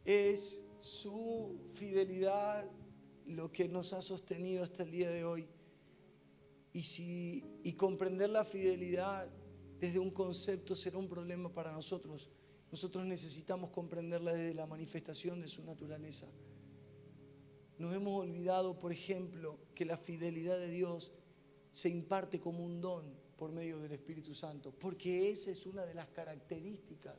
Es su fidelidad lo que nos ha sostenido hasta el día de hoy. Y comprender la fidelidad desde un concepto será un problema para nosotros. Nosotros necesitamos comprenderla desde la manifestación de su naturaleza. Nos hemos olvidado, por ejemplo, que la fidelidad de Dios se imparte como un don por medio del Espíritu Santo, porque esa es una de las características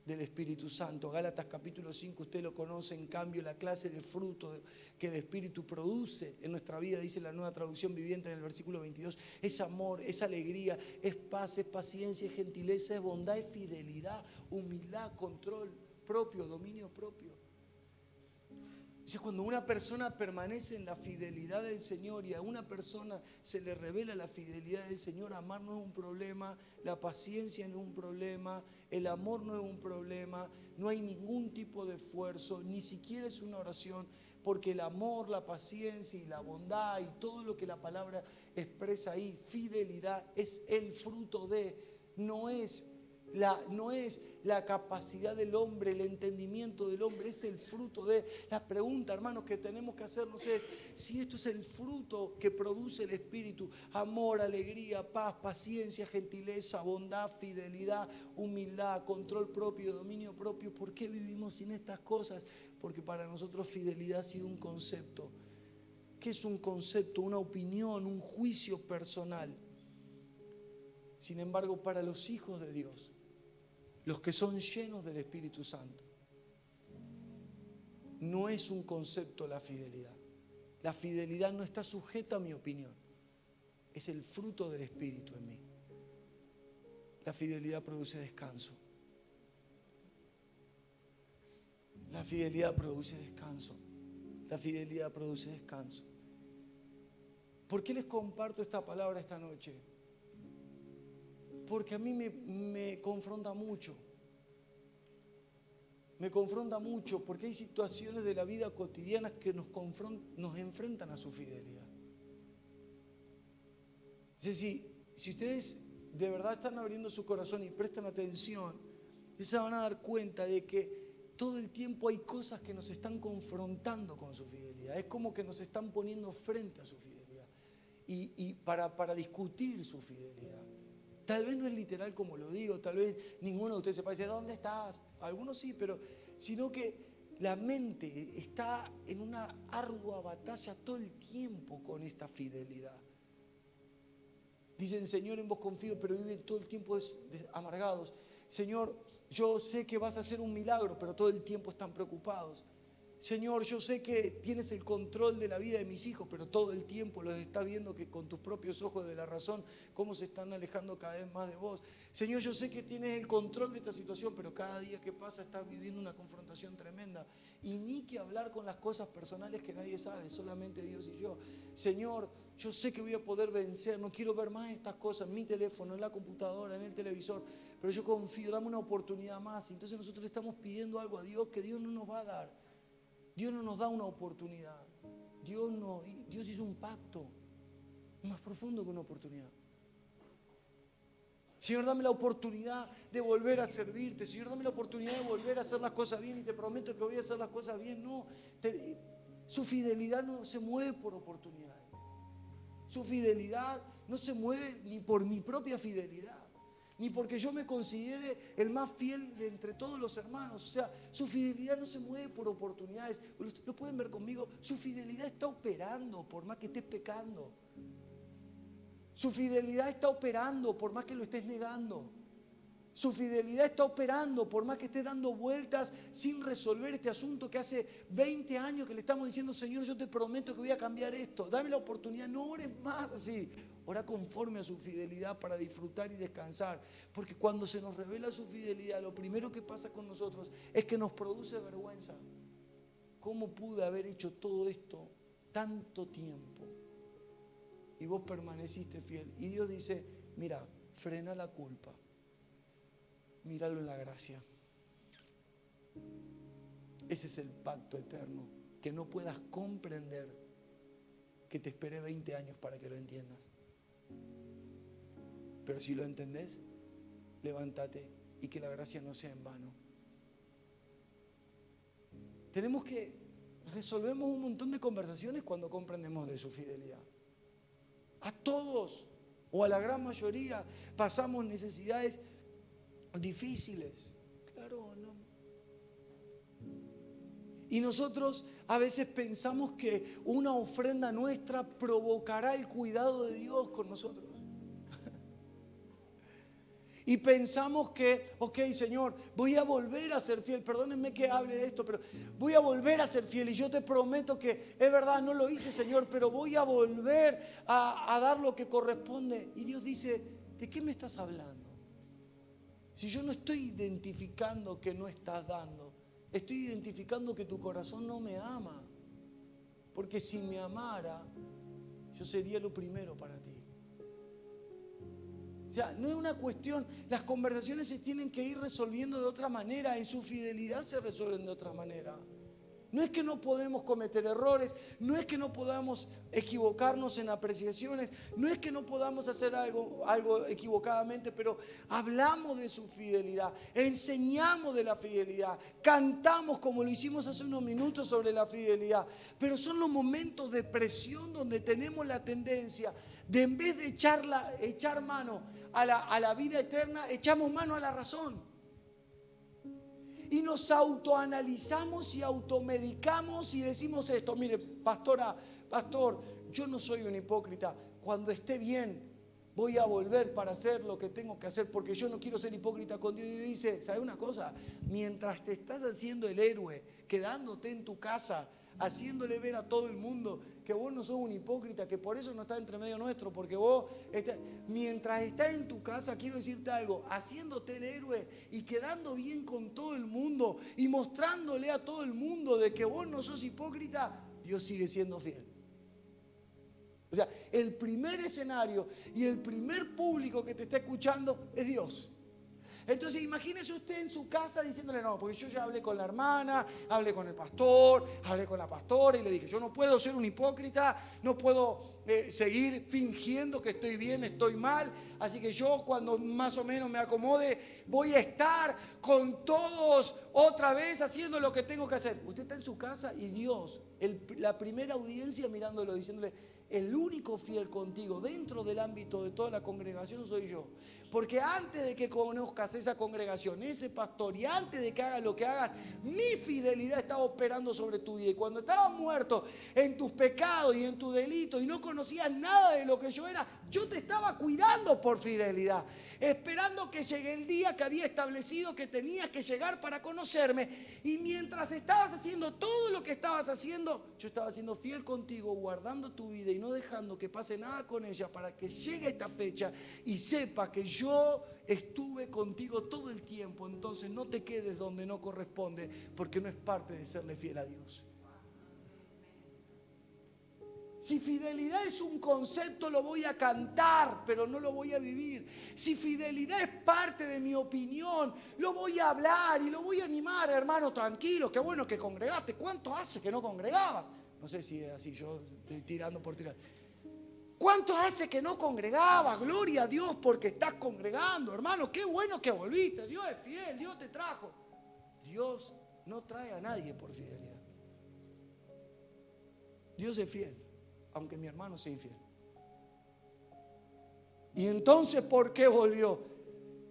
del Espíritu Santo. Gálatas capítulo 5, usted lo conoce. En cambio, la clase de fruto que el Espíritu produce en nuestra vida, dice la Nueva Traducción Viviente en el versículo 22, es amor, es alegría, es paz, es paciencia, es gentileza, es bondad, es fidelidad, humildad, control propio, dominio propio. Dice, cuando una persona permanece en la fidelidad del Señor y a una persona se le revela la fidelidad del Señor, amar no es un problema, la paciencia no es un problema, el amor no es un problema, no hay ningún tipo de esfuerzo, ni siquiera es una oración, porque el amor, la paciencia y la bondad y todo lo que la palabra expresa ahí, fidelidad, es el fruto de, no es la capacidad del hombre, el entendimiento del hombre, es el fruto de. La pregunta, hermanos, que tenemos que hacernos es si esto es el fruto que produce el Espíritu: amor, alegría, paz, paciencia, gentileza, bondad, fidelidad, humildad, control propio, dominio propio. ¿Por qué vivimos sin estas cosas? Porque para nosotros fidelidad ha sido un concepto. ¿Qué es un concepto? Una opinión, un juicio personal. Sin embargo, para los hijos de Dios, los que son llenos del Espíritu Santo, no es un concepto la fidelidad. La fidelidad no está sujeta a mi opinión. Es el fruto del Espíritu en mí. La fidelidad produce descanso. La fidelidad produce descanso. La fidelidad produce descanso. ¿Por qué les comparto esta palabra esta noche? Porque a mí me confronta mucho. Me confronta mucho porque hay situaciones de la vida cotidiana que nos enfrentan a su fidelidad. Es decir, si ustedes de verdad están abriendo su corazón y prestan atención, se van a dar cuenta de que todo el tiempo hay cosas que nos están confrontando con su fidelidad. Es como que nos están poniendo frente a su fidelidad y para discutir su fidelidad. Tal vez no es literal como lo digo, tal vez ninguno de ustedes se parece, ¿dónde estás? Algunos sí, pero sino que la mente está en una ardua batalla todo el tiempo con esta fidelidad. Dicen, Señor, en vos confío, pero viven todo el tiempo amargados. Señor, yo sé que vas a hacer un milagro, pero todo el tiempo están preocupados. Señor, yo sé que tienes el control de la vida de mis hijos, pero todo el tiempo los estás viendo que con tus propios ojos de la razón, cómo se están alejando cada vez más de vos. Señor, yo sé que tienes el control de esta situación, pero cada día que pasa estás viviendo una confrontación tremenda. Y ni que hablar con las cosas personales que nadie sabe, solamente Dios y yo. Señor, yo sé que voy a poder vencer, no quiero ver más estas cosas en mi teléfono, en la computadora, en el televisor, pero yo confío, dame una oportunidad más. Entonces nosotros le estamos pidiendo algo a Dios que Dios no nos va a dar. Dios no nos da una oportunidad. Dios hizo un pacto más profundo que una oportunidad. Señor, dame la oportunidad de volver a servirte. Señor, dame la oportunidad de volver a hacer las cosas bien y te prometo que voy a hacer las cosas bien. No, su fidelidad no se mueve por oportunidades. Su fidelidad no se mueve ni por mi propia fidelidad, ni porque yo me considere el más fiel de entre todos los hermanos. O sea, su fidelidad no se mueve por oportunidades. Lo pueden ver conmigo. Su fidelidad está operando por más que estés pecando. Su fidelidad está operando por más que lo estés negando. Su fidelidad está operando por más que estés dando vueltas sin resolver este asunto que hace 20 años que le estamos diciendo: Señor, yo te prometo que voy a cambiar esto. Dame la oportunidad, no ores más así. Ora conforme a su fidelidad para disfrutar y descansar. Porque cuando se nos revela su fidelidad, lo primero que pasa con nosotros es que nos produce vergüenza. ¿Cómo pude haber hecho todo esto tanto tiempo? Y vos permaneciste fiel. Y Dios dice: mira, frena la culpa. Míralo en la gracia. Ese es el pacto eterno. Que no puedas comprender, que te esperé 20 años para que lo entiendas. Pero si lo entendés, levántate y que la gracia no sea en vano. Resolvemos un montón de conversaciones cuando comprendemos de su fidelidad. A todos, o a la gran mayoría, pasamos necesidades difíciles. Claro, no. Y nosotros a veces pensamos que una ofrenda nuestra provocará el cuidado de Dios con nosotros. Y pensamos que, ok, Señor, voy a volver a ser fiel. Perdónenme que hable de esto, pero voy a volver a ser fiel. Y yo te prometo que es verdad, no lo hice, Señor, pero voy a volver a dar lo que corresponde. Y Dios dice: ¿de qué me estás hablando? Si yo no estoy identificando que no estás dando, estoy identificando que tu corazón no me ama. Porque si me amara, yo sería lo primero para ti. O sea, no es una cuestión, las conversaciones se tienen que ir resolviendo de otra manera, en su fidelidad se resuelven de otra manera. No es que no podemos cometer errores, no es que no podamos equivocarnos en apreciaciones, no es que no podamos hacer algo equivocadamente, pero hablamos de su fidelidad, enseñamos de la fidelidad, cantamos como lo hicimos hace unos minutos sobre la fidelidad, pero son los momentos de presión donde tenemos la tendencia de, en vez de echar mano a la vida eterna, echamos mano a la razón. Y nos autoanalizamos y automedicamos y decimos esto: mire, pastor, yo no soy un hipócrita. Cuando esté bien, voy a volver para hacer lo que tengo que hacer, porque yo no quiero ser hipócrita con Dios. Y dice: ¿sabe una cosa? Mientras te estás haciendo el héroe, quedándote en tu casa, haciéndole ver a todo el mundo que vos no sos un hipócrita, que por eso no estás entre medio nuestro, porque vos, mientras estás en tu casa, quiero decirte algo, haciéndote el héroe y quedando bien con todo el mundo y mostrándole a todo el mundo de que vos no sos hipócrita, Dios sigue siendo fiel. O sea, el primer escenario y el primer público que te está escuchando es Dios. Entonces imagínese usted en su casa diciéndole: no, porque yo ya hablé con la hermana, hablé con el pastor, hablé con la pastora y le dije: yo no puedo ser un hipócrita, no puedo seguir fingiendo que estoy bien, estoy mal, así que yo, cuando más o menos me acomode, voy a estar con todos otra vez haciendo lo que tengo que hacer. Usted está en su casa y Dios, la primera audiencia mirándolo, diciéndole: el único fiel contigo dentro del ámbito de toda la congregación soy yo. Porque antes de que conozcas esa congregación, ese pastor, y antes de que hagas lo que hagas, mi fidelidad estaba operando sobre tu vida. Y cuando estabas muerto en tus pecados y en tus delitos y no conocías nada de lo que yo era, yo te estaba cuidando por fidelidad, esperando que llegue el día que había establecido que tenías que llegar para conocerme. Y mientras estabas haciendo todo lo que estabas haciendo, yo estaba siendo fiel contigo, guardando tu vida y no dejando que pase nada con ella, para que llegue esta fecha y sepa que yo estuve contigo todo el tiempo. Entonces no te quedes donde no corresponde, porque no es parte de serle fiel a Dios. Si fidelidad es un concepto, lo voy a cantar, pero no lo voy a vivir. Si fidelidad es parte de mi opinión, lo voy a hablar y lo voy a animar. Hermano, tranquilo, qué bueno que congregaste. ¿Cuánto hace que no congregaba? No sé si es así, yo estoy tirando por tirar. ¿Cuánto hace que no congregaba? Gloria a Dios porque estás congregando, hermano. Qué bueno que volviste. Dios es fiel, Dios te trajo. Dios no trae a nadie por fidelidad. Dios es fiel, aunque mi hermano sea infiel. Y entonces, ¿por qué volvió?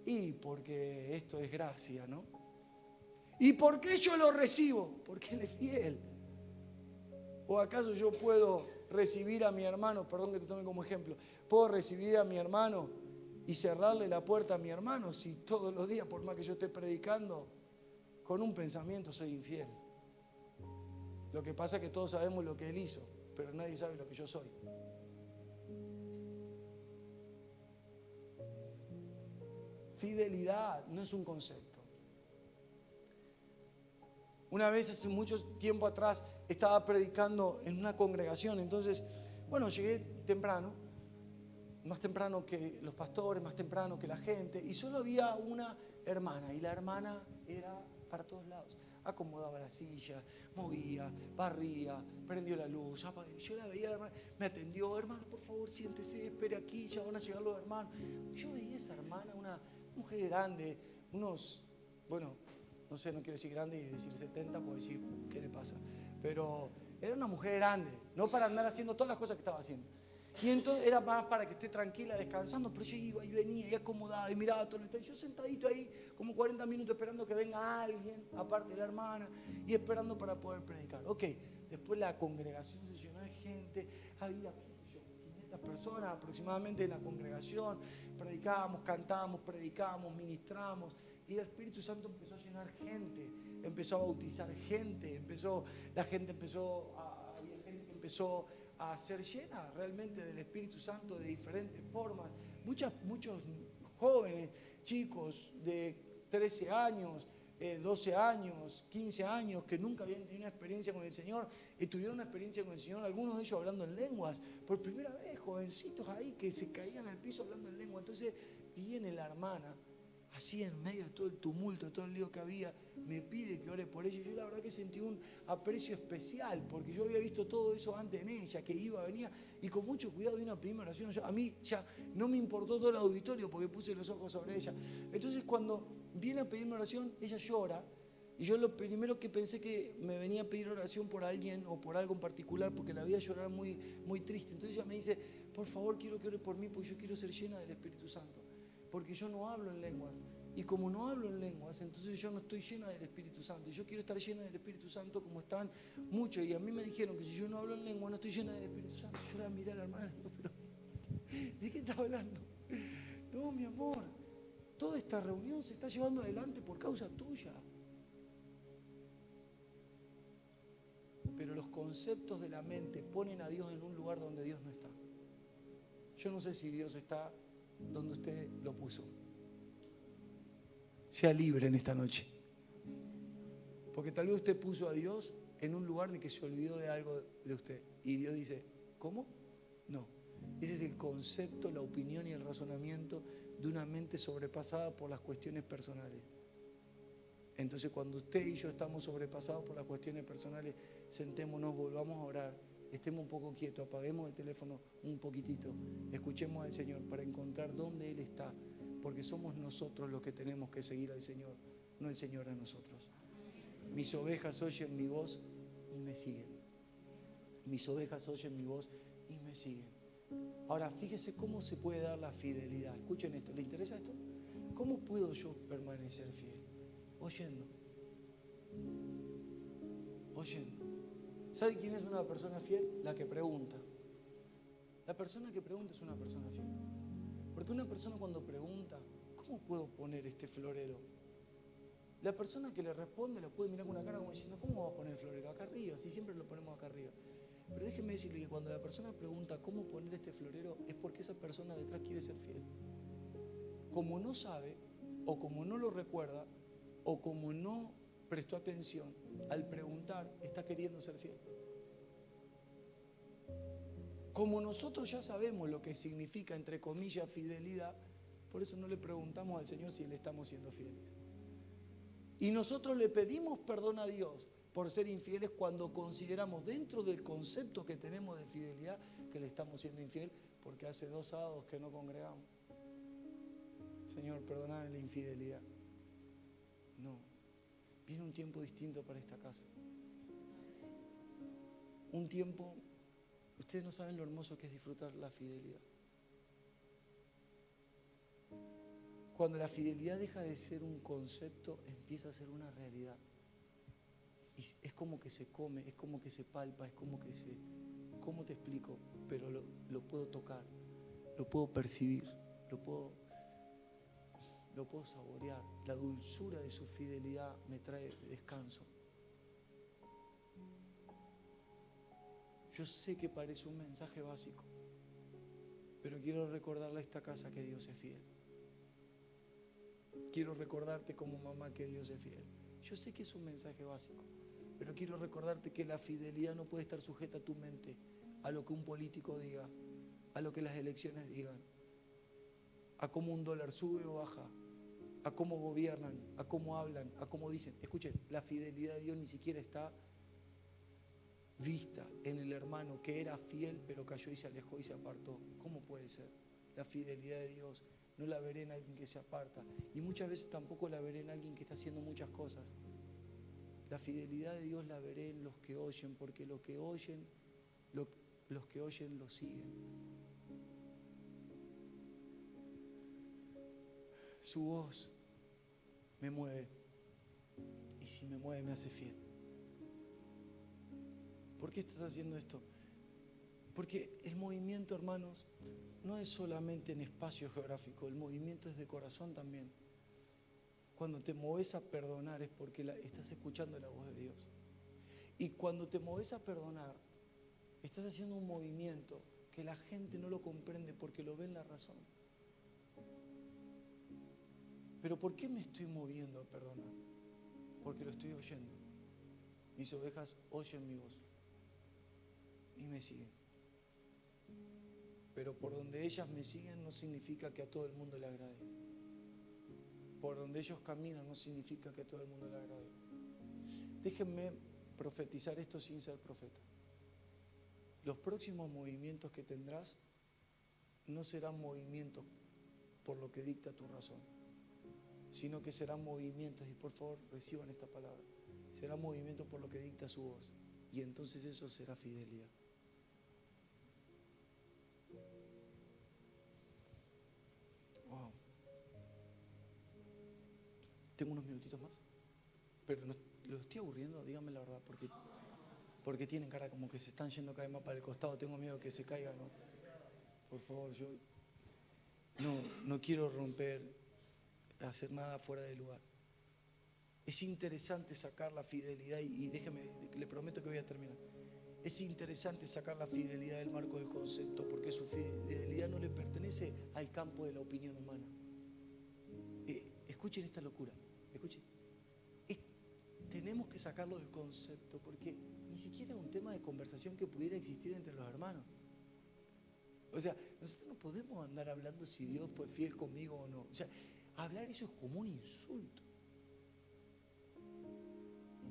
Y porque esto es gracia, ¿no? ¿Y por qué yo lo recibo? Porque Él es fiel. ¿O acaso yo puedo recibir a mi hermano, perdón que te tome como ejemplo, puedo recibir a mi hermano y cerrarle la puerta a mi hermano si todos los días, por más que yo esté predicando, con un pensamiento soy infiel? Lo que pasa es que todos sabemos lo que Él hizo, pero nadie sabe lo que yo soy. Fidelidad no es un concepto. Una vez, hace mucho tiempo atrás, estaba predicando en una congregación. Entonces, bueno, llegué temprano, más temprano que los pastores, más temprano que la gente, y solo había una hermana, y la hermana era para todos lados. Acomodaba la silla, movía, barría, prendió la luz. Yo la veía, la hermana, me atendió: hermano, por favor, siéntese, espere aquí, ya van a llegar los hermanos. Yo veía a esa hermana, una mujer grande, unos, bueno, no sé, no quiero decir grande y decir 70, puedo decir, ¿qué le pasa? Pero era una mujer grande, no para andar haciendo todas las cosas que estaba haciendo. Y entonces era más para que esté tranquila, descansando, pero yo iba y venía y acomodaba y miraba todo el tiempo. Yo sentadito ahí como 40 minutos esperando que venga alguien, aparte de la hermana, y esperando para poder predicar. Ok, después la congregación se llenó de gente, había, qué sé yo, 500 personas aproximadamente en la congregación. Predicábamos, cantábamos, predicábamos, ministramos, y el Espíritu Santo empezó a llenar gente, empezó a bautizar gente, la gente empezó a ser llena realmente del Espíritu Santo de diferentes formas. Muchos jóvenes, chicos de 13 años, 12 años, 15 años, que nunca habían tenido una experiencia con el Señor, y tuvieron una experiencia con el Señor, algunos de ellos hablando en lenguas, por primera vez, jovencitos ahí que se caían al piso hablando en lengua. Entonces viene la hermana, así en medio de todo el tumulto, todo el lío que había, me pide que ore por ella. Yo la verdad que sentí un aprecio especial, porque yo había visto todo eso antes en ella, que iba, venía, y con mucho cuidado vino a pedirme oración. A mí ya no me importó todo el auditorio porque puse los ojos sobre ella. Entonces cuando viene a pedirme oración, ella llora, y yo lo primero que pensé que me venía a pedir oración por alguien o por algo en particular, porque la veía llorar muy, muy triste. Entonces ella me dice: por favor, quiero que ore por mí, porque yo quiero ser llena del Espíritu Santo, porque yo no hablo en lenguas. Y como no hablo en lenguas, entonces yo no estoy llena del Espíritu Santo. Y yo quiero estar llena del Espíritu Santo como están muchos. Y a mí me dijeron que si yo no hablo en lengua, no estoy llena del Espíritu Santo. Yo la miré a la hermana y digo: pero ¿de qué estás hablando? No, mi amor, toda esta reunión se está llevando adelante por causa tuya. Pero los conceptos de la mente ponen a Dios en un lugar donde Dios no está. Yo no sé si Dios está donde usted lo puso. Sea libre en esta noche. Porque tal vez usted puso a Dios en un lugar de que se olvidó de algo de usted. Y Dios dice: ¿cómo? No. Ese es el concepto, la opinión y el razonamiento de una mente sobrepasada por las cuestiones personales. Entonces, cuando usted y yo estamos sobrepasados por las cuestiones personales, sentémonos, volvamos a orar, estemos un poco quietos, apaguemos el teléfono un poquitito, escuchemos al Señor para encontrar dónde Él está, porque somos nosotros los que tenemos que seguir al Señor, no el Señor a nosotros. Mis ovejas oyen mi voz y me siguen. Mis ovejas oyen mi voz y me siguen. Ahora, fíjese cómo se puede dar la fidelidad. Escuchen esto, ¿le interesa esto? ¿Cómo puedo yo permanecer fiel? Oyendo. Oyendo. ¿Sabe quién es una persona fiel? La que pregunta. La persona que pregunta es una persona fiel. Porque una persona cuando pregunta, ¿cómo puedo poner este florero? La persona que le responde la puede mirar con una cara como diciendo, ¿cómo va a poner el florero? Acá arriba, si siempre lo ponemos acá arriba. Pero déjeme decirle que cuando la persona pregunta cómo poner este florero, es porque esa persona detrás quiere ser fiel. Como no sabe, o como no lo recuerda, o como no prestó atención, al preguntar está queriendo ser fiel. Como nosotros ya sabemos lo que significa, entre comillas, fidelidad, por eso no le preguntamos al Señor si le estamos siendo fieles. Y nosotros le pedimos perdón a Dios por ser infieles cuando consideramos dentro del concepto que tenemos de fidelidad que le estamos siendo infiel porque hace 2 sábados que no congregamos. Señor, perdóname la infidelidad. No, viene un tiempo distinto para esta casa. Un tiempo, ustedes no saben lo hermoso que es disfrutar la fidelidad. Cuando la fidelidad deja de ser un concepto, empieza a ser una realidad. Y es como que se come, es como que se palpa, es como que se... ¿Cómo te explico? Pero lo puedo tocar, lo puedo percibir, lo puedo saborear. La dulzura de su fidelidad me trae descanso. Yo sé que parece un mensaje básico, pero quiero recordarle a esta casa que Dios es fiel. Quiero recordarte como mamá que Dios es fiel. Yo sé que es un mensaje básico, pero quiero recordarte que la fidelidad no puede estar sujeta a tu mente, a lo que un político diga, a lo que las elecciones digan, a cómo un dólar sube o baja, a cómo gobiernan, a cómo hablan, a cómo dicen. Escuchen, la fidelidad de Dios ni siquiera está vista en el hermano que era fiel pero cayó y se alejó y se apartó. ¿Cómo puede ser? La fidelidad de Dios no la veré en alguien que se aparta y muchas veces tampoco la veré en alguien que está haciendo muchas cosas. La fidelidad de Dios la veré en los que oyen, porque los que oyen lo siguen. Su voz me mueve y si me mueve me hace fiel. ¿Por qué estás haciendo esto? Porque el movimiento, hermanos, no es solamente en espacio geográfico, el movimiento es de corazón también. Cuando te mueves a perdonar es porque estás escuchando la voz de Dios. Y cuando te mueves a perdonar, estás haciendo un movimiento que la gente no lo comprende porque lo ve en la razón. Pero ¿por qué me estoy moviendo a perdonar? Porque lo estoy oyendo. Mis ovejas oyen mi voz y me siguen. Pero por donde ellas me siguen no significa que a todo el mundo le agrade. Por donde ellos caminan no significa que a todo el mundo le agrade. Déjenme profetizar esto sin ser profeta. Los próximos movimientos que tendrás no serán movimientos por lo que dicta tu razón, sino que serán movimientos, y por favor reciban esta palabra, serán movimientos por lo que dicta su voz, y entonces eso será fidelidad. Wow. Tengo unos minutitos más, pero los estoy aburriendo, díganme la verdad, porque tienen cara como que se están yendo cada vez más para el costado, tengo miedo que se caigan, ¿no? Por favor, yo no quiero hacer nada fuera de lugar. Es interesante sacar la fidelidad y déjeme, le prometo que voy a terminar. Es interesante sacar la fidelidad del marco del concepto porque su fidelidad no le pertenece al campo de la opinión humana. Escuchen esta locura, escuchen. Tenemos que sacarlo del concepto porque ni siquiera es un tema de conversación que pudiera existir entre los hermanos. O sea, nosotros no podemos andar hablando si Dios fue fiel conmigo o no. O sea, hablar eso es como un insulto.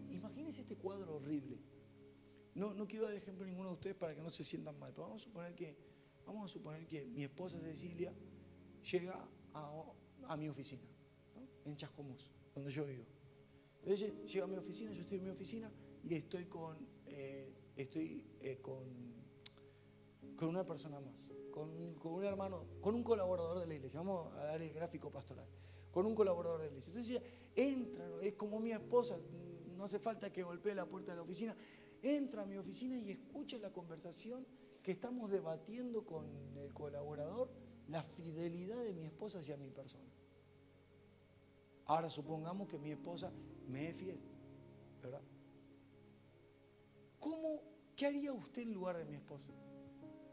Imagínense este cuadro horrible. No quiero dar ejemplo a ninguno de ustedes para que no se sientan mal, pero vamos a suponer que mi esposa Cecilia llega a mi oficina, ¿no? En Chascomús, donde yo vivo. Entonces llega a mi oficina, yo estoy en mi oficina y estoy con con una persona más, con un hermano, con un colaborador de la iglesia. Vamos a dar el gráfico pastoral. Con un colaborador de la iglesia. Entonces entra, es como mi esposa, no hace falta que golpee la puerta de la oficina. Entra a mi oficina y escucha la conversación que estamos debatiendo con el colaborador, la fidelidad de mi esposa hacia mi persona. Ahora supongamos que mi esposa me es fiel, ¿verdad? ¿Qué haría usted en lugar de mi esposa?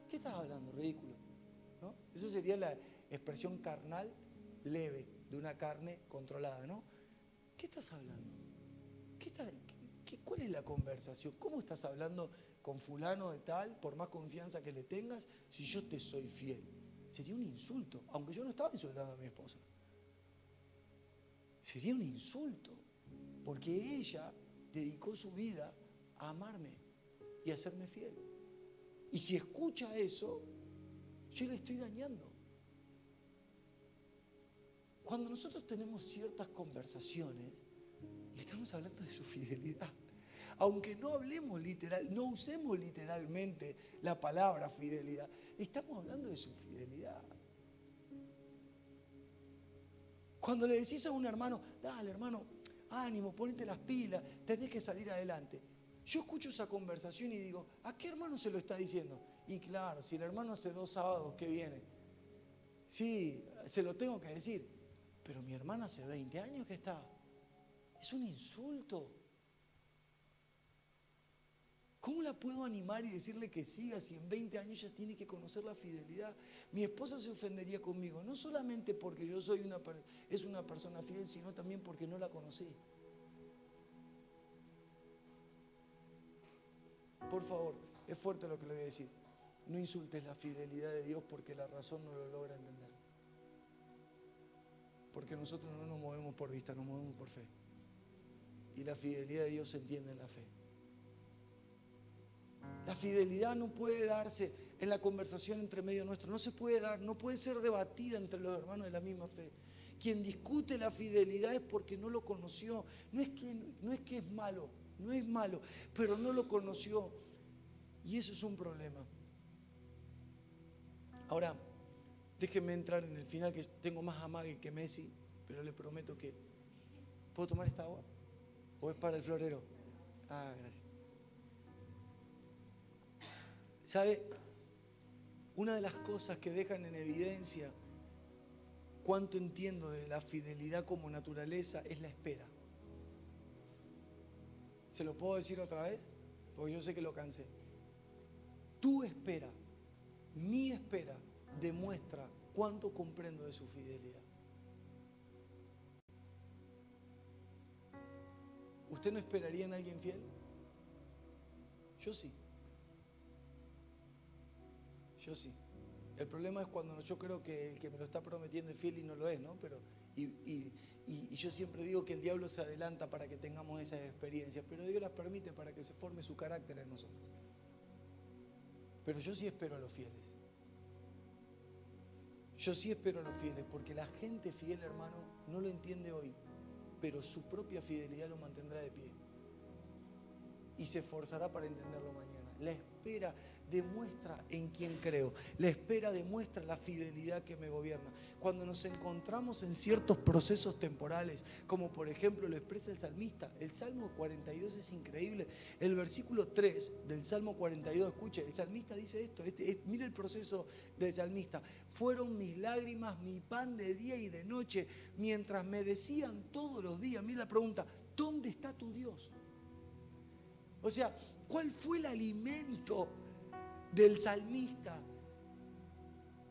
¿Qué estás hablando? Ridículo, ¿no? Eso sería la expresión carnal leve de una carne controlada, ¿no? ¿Qué estás hablando? ¿Cuál es la conversación? ¿Cómo estás hablando con fulano de tal, por más confianza que le tengas, si yo te soy fiel? Sería un insulto, aunque yo no estaba insultando a mi esposa. Sería un insulto, porque ella dedicó su vida a amarme y a serme fiel. Y si escucha eso, yo le estoy dañando. Cuando nosotros tenemos ciertas conversaciones, le estamos hablando de su fidelidad. Aunque no hablemos literal, no usemos literalmente la palabra fidelidad, estamos hablando de su fidelidad. Cuando le decís a un hermano, dale hermano, ánimo, ponete las pilas, tenés que salir adelante. Yo escucho esa conversación y digo, ¿a qué hermano se lo está diciendo? Y claro, si el hermano hace 2 sábados que viene, sí, se lo tengo que decir, pero mi hermana hace 20 años que está. Es un insulto. ¿Cómo la puedo animar y decirle que siga si en 20 años ella tiene que conocer la fidelidad? Mi esposa se ofendería conmigo, no solamente porque yo soy es una persona fiel, sino también porque no la conocí. Por favor, es fuerte lo que le voy a decir. No insultes la fidelidad de Dios porque la razón no lo logra entender. Porque nosotros no nos movemos por vista, nos movemos por fe. Y la fidelidad de Dios se entiende en la fe. La fidelidad no puede darse en la conversación entre medio nuestro, no se puede dar, no puede ser debatida entre los hermanos de la misma fe. Quien discute la fidelidad es porque no lo conoció. No es que es malo, no es malo, pero no lo conoció. Y eso es un problema. Ahora, déjenme entrar en el final, que tengo más amague que Messi, pero le prometo que... ¿Puedo tomar esta agua? ¿O es para el florero? Ah, gracias. ¿Sabe? Una de las cosas que dejan en evidencia cuánto entiendo de la fidelidad como naturaleza es la espera. ¿Se lo puedo decir otra vez? Porque yo sé que lo cansé. Tu espera, mi espera, demuestra cuánto comprendo de su fidelidad. ¿Usted no esperaría en alguien fiel? Yo sí. Yo sí. El problema es cuando yo creo que el que me lo está prometiendo es fiel y no lo es, ¿no? Y yo siempre digo que el diablo se adelanta para que tengamos esas experiencias, pero Dios las permite para que se forme su carácter en nosotros. Pero yo sí espero a los fieles. Yo sí espero a los fieles, porque la gente fiel, hermano, no lo entiende hoy, pero su propia fidelidad lo mantendrá de pie. Y se esforzará para entenderlo mañana. La espera demuestra en quién creo. La espera demuestra la fidelidad que me gobierna. Cuando nos encontramos en ciertos procesos temporales, como por ejemplo lo expresa el salmista, el Salmo 42 es increíble. El versículo 3 del Salmo 42, escuche, el salmista dice esto, mire el proceso del salmista. Fueron mis lágrimas, mi pan de día y de noche, mientras me decían todos los días. Mira la pregunta, ¿dónde está tu Dios? O sea, ¿cuál fue el alimento del salmista?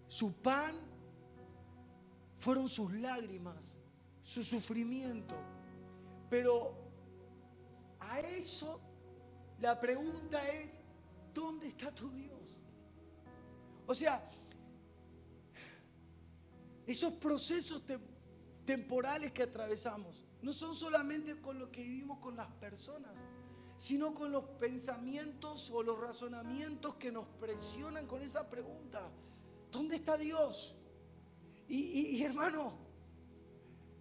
Su pan fueron sus lágrimas, su sufrimiento. Pero a eso la pregunta es, ¿dónde está tu Dios? O sea, esos procesos temporales que atravesamos no son solamente con lo que vivimos con las personas, sino con los pensamientos o los razonamientos que nos presionan con esa pregunta. ¿Dónde está Dios? Y hermano,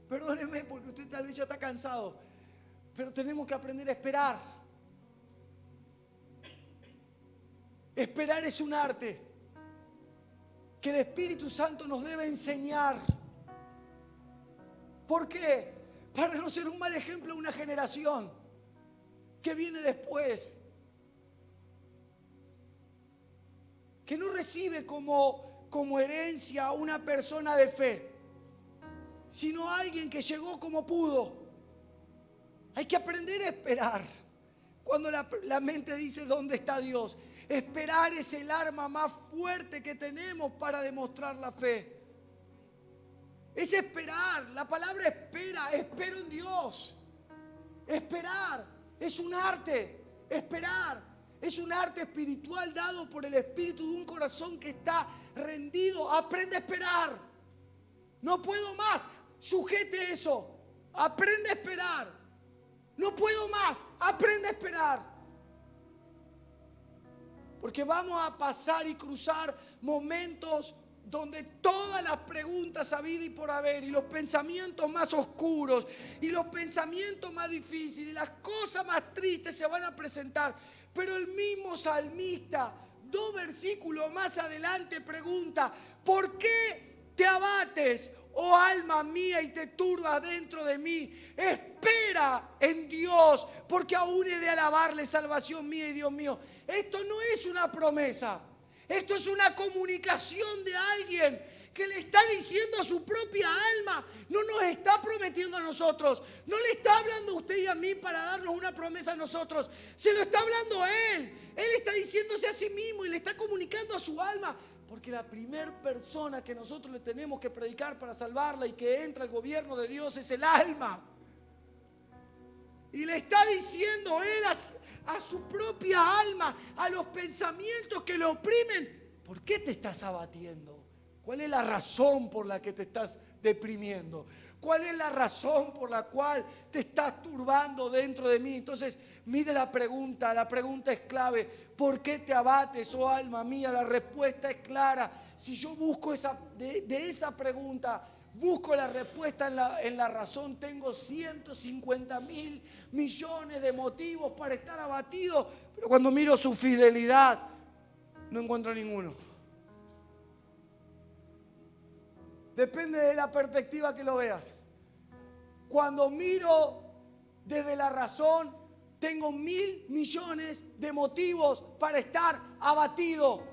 perdóneme porque usted tal vez ya está cansado, pero tenemos que aprender a esperar. Esperar es un arte. que el Espíritu Santo nos debe enseñar. ¿Por qué? Para no ser un mal ejemplo a una generación que viene después, que no recibe como herencia a una persona de fe, sino a alguien que llegó como pudo. Hay que aprender a esperar. Cuando la mente dice ¿dónde está Dios? Esperar es el arma más fuerte que tenemos para demostrar la fe. Es esperar. La palabra espera, espero en Dios. Esperar es un arte. Esperar es un arte espiritual dado por el Espíritu de un corazón que está rendido. Aprende a esperar. No puedo más. Sujete eso. Aprende a esperar. No puedo más. Aprende a esperar. Porque vamos a pasar y cruzar momentos donde todas las preguntas habidas y por haber, y los pensamientos más oscuros, y los pensamientos más difíciles, y las cosas más tristes se van a presentar. Pero el mismo salmista, 2 versículos más adelante, pregunta: ¿por qué te abates, oh alma mía, y te turbas dentro de mí? Espera en Dios, porque aún he de alabarle, salvación mía y Dios mío. Esto no es una promesa. Esto es una comunicación de alguien que le está diciendo a su propia alma. No nos está prometiendo a nosotros. No le está hablando a usted y a mí para darnos una promesa a nosotros. Se lo está hablando a Él. Él está diciéndose a sí mismo y le está comunicando a su alma. Porque la primera persona que nosotros le tenemos que predicar para salvarla y que entra al gobierno de Dios es el alma. Y le está diciendo Él a su propia alma, a los pensamientos que lo oprimen: ¿por qué te estás abatiendo? ¿Cuál es la razón por la que te estás deprimiendo? ¿Cuál es la razón por la cual te estás turbando dentro de mí? Entonces, mire la pregunta es clave. ¿Por qué te abates, oh alma mía? La respuesta es clara. Si yo busco de esa pregunta, busco la respuesta en la razón, tengo 150.000 millones de motivos para estar abatido. Pero cuando miro su fidelidad, no encuentro ninguno. Depende de la perspectiva que lo veas. Cuando miro desde la razón, tengo 1.000 millones de motivos para estar abatido,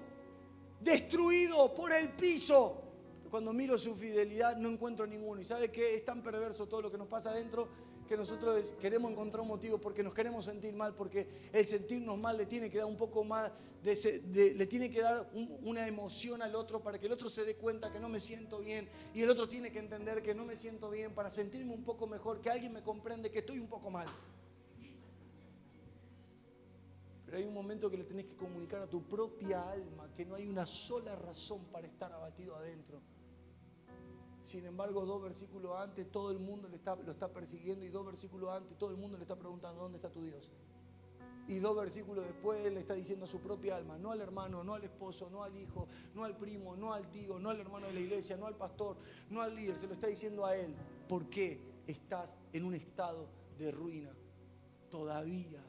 destruido por el piso. Cuando miro su fidelidad no encuentro ninguno. ¿Y sabe qué? Es tan perverso todo lo que nos pasa adentro que nosotros queremos encontrar un motivo porque nos queremos sentir mal, porque el sentirnos mal le tiene que dar un poco más, le tiene que dar una emoción al otro para que el otro se dé cuenta que no me siento bien, y el otro tiene que entender que no me siento bien para sentirme un poco mejor, que alguien me comprende que estoy un poco mal. Pero hay un momento que le tenés que comunicar a tu propia alma que no hay una sola razón para estar abatido adentro. Sin embargo, 2 versículos antes todo el mundo lo está persiguiendo, y 2 versículos antes todo el mundo le está preguntando: ¿dónde está tu Dios? Y 2 versículos después él le está diciendo a su propia alma, no al hermano, no al esposo, no al hijo, no al primo, no al tío, no al hermano de la iglesia, no al pastor, no al líder, se lo está diciendo a él: ¿por qué estás en un estado de ruina? Todavía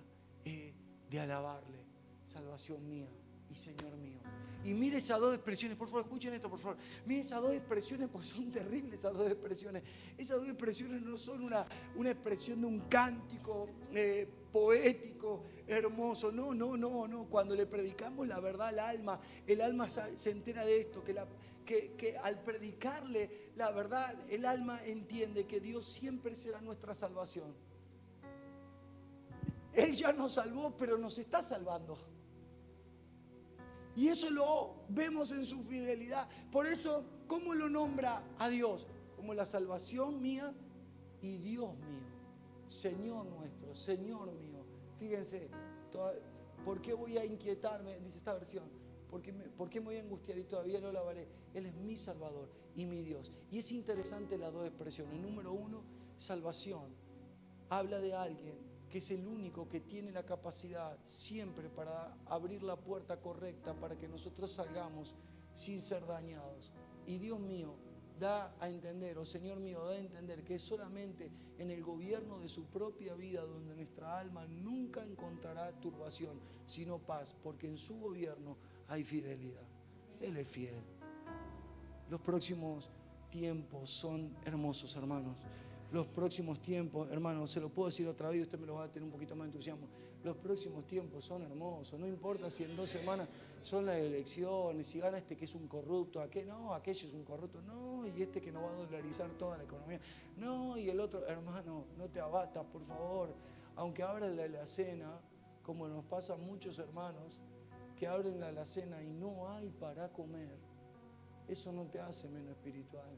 he de alabarle, salvación mía y Señor mío. Y mire esas 2 expresiones, por favor, escuchen esto, por favor. Mire esas 2 expresiones, porque son terribles esas 2 expresiones. Esas 2 expresiones no son una expresión de un cántico poético, hermoso. No. Cuando le predicamos la verdad al alma, el alma se entera de esto, que al predicarle la verdad, el alma entiende que Dios siempre será nuestra salvación. Él ya nos salvó, pero nos está salvando. Y eso lo vemos en su fidelidad. Por eso, ¿cómo lo nombra a Dios? Como la salvación mía y Dios mío. Señor nuestro, Señor mío. Fíjense, ¿por qué voy a inquietarme? Dice esta versión. ¿Por qué me voy a angustiar y todavía lo alabaré? Él es mi Salvador y mi Dios. Y es interesante las 2 expresiones. Número 1, salvación. Habla de alguien que es el único que tiene la capacidad siempre para abrir la puerta correcta para que nosotros salgamos sin ser dañados. Y Dios mío da a entender, o Señor mío da a entender, que es solamente en el gobierno de su propia vida donde nuestra alma nunca encontrará turbación, sino paz, porque en su gobierno hay fidelidad. Él es fiel. Los próximos tiempos son hermosos, hermanos. Los próximos tiempos, hermanos, se lo puedo decir otra vez y usted me lo va a tener un poquito más de entusiasmo. Los próximos tiempos son hermosos. No importa si en 2 semanas son las elecciones, si gana este que es un corrupto, aquello es un corrupto, no, y este que no va a dolarizar toda la economía, no, y el otro, hermano, no te abatas, por favor. Aunque abran la alacena, como nos pasa a muchos hermanos, que abren la alacena y no hay para comer, eso no te hace menos espiritual.